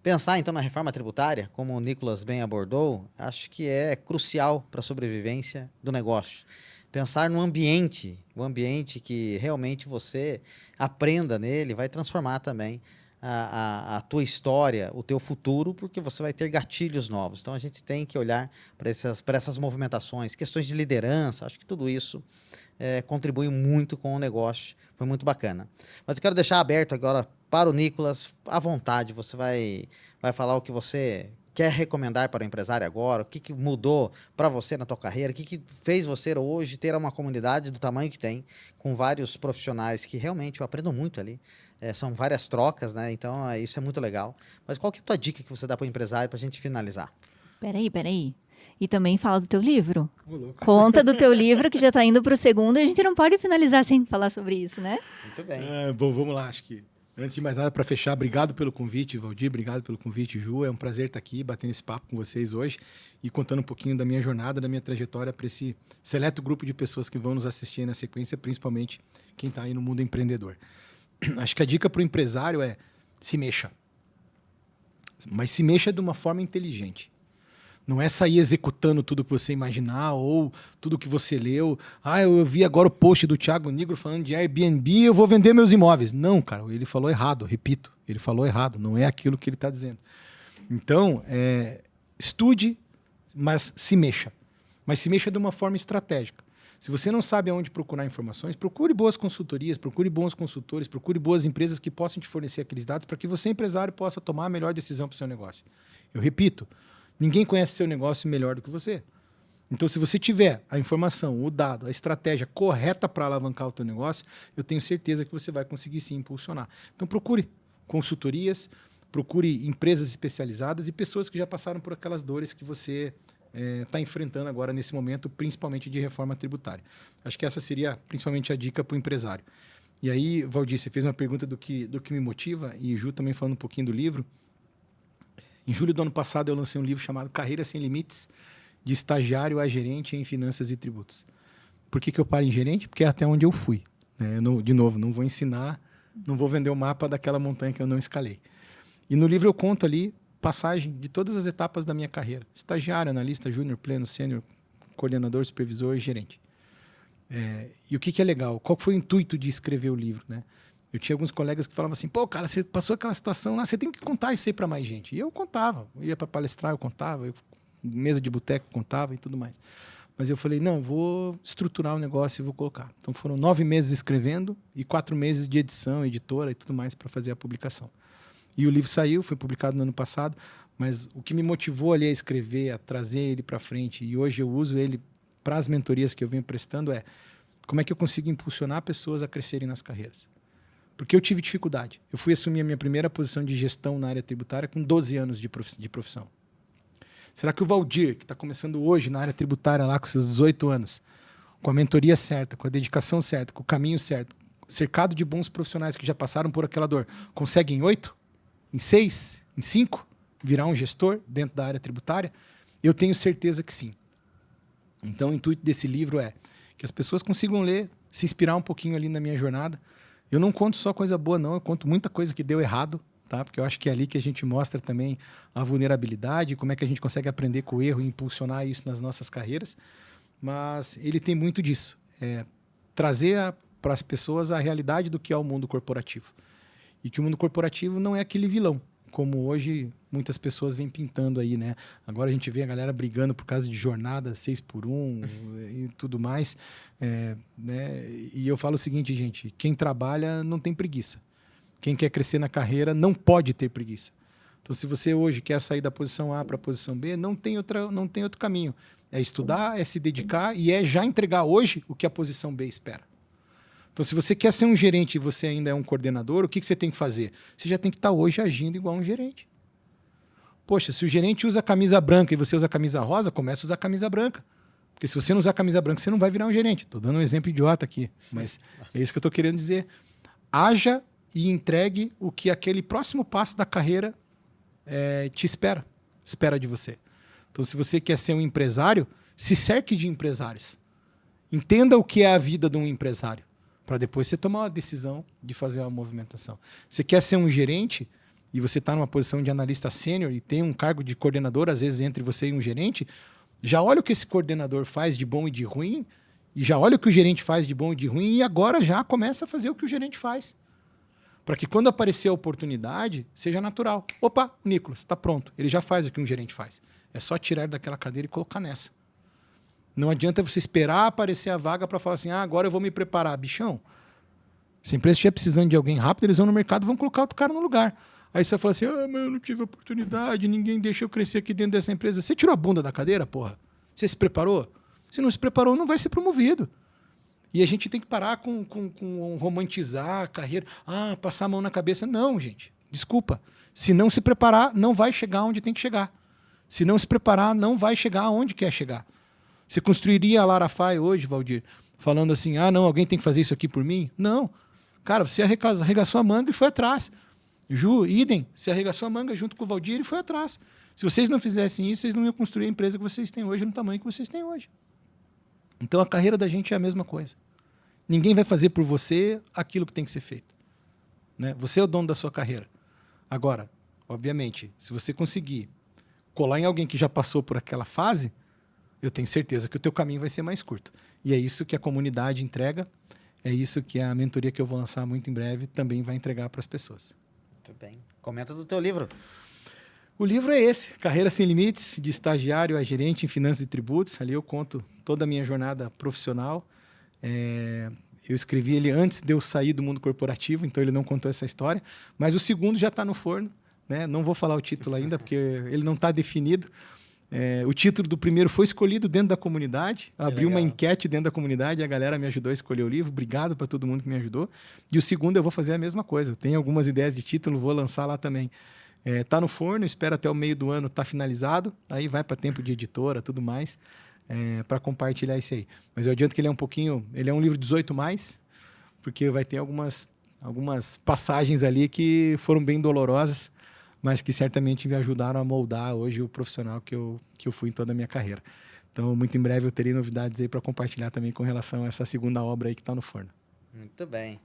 Pensar, então, na reforma tributária, como o Nicolas bem abordou, acho que é crucial para a sobrevivência do negócio. Pensar no ambiente, o ambiente que realmente você aprenda nele, vai transformar também a tua história, o teu futuro, porque você vai ter gatilhos novos. Então, a gente tem que olhar para essas movimentações, questões de liderança, acho que tudo isso contribui muito com o negócio, foi muito bacana. Mas eu quero deixar aberto agora para o Nicolas, à vontade, você vai falar o que você quer recomendar para o empresário agora, o que mudou para você na tua carreira, o que fez você hoje ter uma comunidade do tamanho que tem, com vários profissionais que realmente eu aprendo muito ali, são várias trocas, né? Então isso é muito legal. Mas qual que é a tua dica que você dá para o empresário para a gente finalizar?
Peraí. E também fala do teu livro.
Louco.
Conta do teu livro, que já está indo para o segundo, e a gente não pode finalizar sem falar sobre isso, né?
Muito bem.
Bom, vamos lá, acho que antes de mais nada, para fechar, obrigado pelo convite, Valdir, obrigado pelo convite, Ju. É um prazer estar aqui, batendo esse papo com vocês hoje e contando um pouquinho da minha jornada, da minha trajetória para esse seleto grupo de pessoas que vão nos assistir na sequência, principalmente quem está aí no mundo empreendedor. Acho que a dica para o empresário é se mexa. Mas se mexa de uma forma inteligente. Não é sair executando tudo que você imaginar ou tudo que você leu. Eu vi agora o post do Thiago Nigro falando de Airbnb, eu vou vender meus imóveis. Não, cara, ele falou errado, repito. Ele falou errado, não é aquilo que ele está dizendo. Então, estude, mas se mexa. Mas se mexa de uma forma estratégica. Se você não sabe aonde procurar informações, procure boas consultorias, procure bons consultores, procure boas empresas que possam te fornecer aqueles dados para que você, empresário, possa tomar a melhor decisão para o seu negócio. Eu repito, ninguém conhece seu negócio melhor do que você. Então, se você tiver a informação, o dado, a estratégia correta para alavancar o teu negócio, eu tenho certeza que você vai conseguir sim impulsionar. Então, procure consultorias, procure empresas especializadas e pessoas que já passaram por aquelas dores que você está enfrentando agora nesse momento, principalmente de reforma tributária. Acho que essa seria principalmente a dica para o empresário. E aí, Valdir, você fez uma pergunta do que me motiva, e Ju também falando um pouquinho do livro. Em julho do ano passado, eu lancei um livro chamado Carreira Sem Limites, de estagiário a gerente em finanças e tributos. Por que eu paro em gerente? Porque é até onde eu fui. De novo, não vou ensinar, não vou vender o mapa daquela montanha que eu não escalei. E no livro eu conto ali passagem de todas as etapas da minha carreira. Estagiário, analista, júnior, pleno, sênior, coordenador, supervisor e gerente. E o que é legal? Qual foi o intuito de escrever o livro, né? Eu tinha alguns colegas que falavam assim, pô, cara, você passou aquela situação lá, você tem que contar isso aí para mais gente. E eu contava. Eu ia para palestrar, eu contava. Mesa de boteco, contava e tudo mais. Mas eu falei, não, vou estruturar o negócio e vou colocar. Então foram 9 meses escrevendo e 4 meses de edição, editora e tudo mais para fazer a publicação. E o livro saiu, foi publicado no ano passado, mas o que me motivou ali a escrever, a trazer ele para frente, e hoje eu uso ele para as mentorias que eu venho prestando, é como é que eu consigo impulsionar pessoas a crescerem nas carreiras. Porque eu tive dificuldade. Eu fui assumir a minha primeira posição de gestão na área tributária com 12 anos de profissão. Será que o Valdir, que está começando hoje na área tributária lá com seus 18 anos, com a mentoria certa, com a dedicação certa, com o caminho certo, cercado de bons profissionais que já passaram por aquela dor, consegue em 8, em 6, em 5, virar um gestor dentro da área tributária? Eu tenho certeza que sim. Então o intuito desse livro é que as pessoas consigam ler, se inspirar um pouquinho ali na minha jornada. Eu não conto só coisa boa, não. Eu conto muita coisa que deu errado, tá? Porque eu acho que é ali que a gente mostra também a vulnerabilidade, como é que a gente consegue aprender com o erro e impulsionar isso nas nossas carreiras. Mas ele tem muito disso. Trazer para as pessoas a realidade do que é o mundo corporativo. E que o mundo corporativo não é aquele vilão, como hoje muitas pessoas vêm pintando aí, né? Agora a gente vê a galera brigando por causa de jornada 6x1 e tudo mais. Né? E eu falo o seguinte, gente, quem trabalha não tem preguiça. Quem quer crescer na carreira não pode ter preguiça. Então, se você hoje quer sair da posição A para a posição B, não tem outro caminho. É estudar, é se dedicar e é já entregar hoje o que a posição B espera. Então, se você quer ser um gerente e você ainda é um coordenador, o que você tem que fazer? Você já tem que estar hoje agindo igual um gerente. Poxa, se o gerente usa camisa branca e você usa camisa rosa, começa a usar camisa branca. Porque se você não usar camisa branca, você não vai virar um gerente. Estou dando um exemplo idiota aqui, mas é isso que eu estou querendo dizer. Haja e entregue o que aquele próximo passo da carreira te espera de você. Então, se você quer ser um empresário, se cerque de empresários. Entenda o que é a vida de um empresário, para depois você tomar uma decisão de fazer uma movimentação. Você quer ser um gerente e você está numa posição de analista sênior e tem um cargo de coordenador, às vezes entre você e um gerente, já olha o que esse coordenador faz de bom e de ruim, e já olha o que o gerente faz de bom e de ruim, e agora já começa a fazer o que o gerente faz. Para que quando aparecer a oportunidade, seja natural. Opa, o Nicolas, está pronto. Ele já faz o que um gerente faz. É só tirar daquela cadeira e colocar nessa. Não adianta você esperar aparecer a vaga para falar assim, agora eu vou me preparar. Bichão, se a empresa estiver precisando de alguém rápido, eles vão no mercado e vão colocar outro cara no lugar. Aí você vai falar assim, mas eu não tive oportunidade, ninguém deixou eu crescer aqui dentro dessa empresa. Você tirou a bunda da cadeira, porra? Você se preparou? Se não se preparou, não vai ser promovido. E a gente tem que parar com romantizar a carreira, passar a mão na cabeça. Não, gente, desculpa. Se não se preparar, não vai chegar onde tem que chegar. Se não se preparar, não vai chegar onde quer chegar. Você construiria a Larafai hoje, Valdir, falando assim, não, alguém tem que fazer isso aqui por mim? Não. Cara, você arregaçou a manga e foi atrás. Ju, idem, você arregaçou a manga junto com o Valdir e foi atrás. Se vocês não fizessem isso, vocês não iam construir a empresa que vocês têm hoje no tamanho que vocês têm hoje. Então a carreira da gente é a mesma coisa. Ninguém vai fazer por você aquilo que tem que ser feito. Né? Você é o dono da sua carreira. Agora, obviamente, se você conseguir colar em alguém que já passou por aquela fase, eu tenho certeza que o teu caminho vai ser mais curto. E é isso que a comunidade entrega, é isso que a mentoria que eu vou lançar muito em breve também vai entregar para as pessoas.
Muito bem. Comenta do teu livro.
O livro é esse, Carreira Sem Limites, de estagiário a gerente em finanças e tributos. Ali eu conto toda a minha jornada profissional. Eu escrevi ele antes de eu sair do mundo corporativo, então ele não contou essa história. Mas o segundo já está no forno, né? Não vou falar o título ainda, porque ele não está definido. O título do primeiro foi escolhido dentro da comunidade. Abri uma enquete dentro da comunidade e a galera me ajudou a escolher o livro. Obrigado para todo mundo que me ajudou. E o segundo eu vou fazer a mesma coisa. Eu tenho algumas ideias de título, vou lançar lá também. Tá no forno, espero até o meio do ano estar finalizado. Aí vai para tempo de editora, tudo mais, para compartilhar isso aí. Mas eu adianto que ele é um livro 18+, porque vai ter algumas passagens ali que foram bem dolorosas, mas que certamente me ajudaram a moldar hoje o profissional que eu fui em toda a minha carreira. Então, muito em breve eu terei novidades aí para compartilhar também com relação a essa segunda obra aí que está no forno.
Muito bem.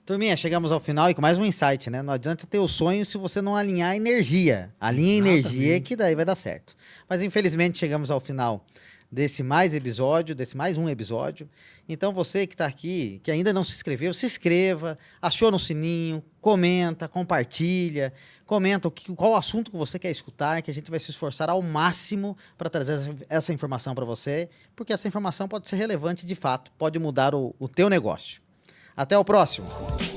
Turminha, chegamos ao final e com mais um insight, né? Não adianta ter o sonho se você não alinhar a energia. Alinha a energia que daí vai dar certo. Mas infelizmente chegamos ao final desse mais um episódio. Então você que está aqui, que ainda não se inscreveu, se inscreva, aciona o sininho, comenta, compartilha, comenta qual assunto que você quer escutar, que a gente vai se esforçar ao máximo para trazer essa informação para você, porque essa informação pode ser relevante de fato, pode mudar o teu negócio. Até o próximo!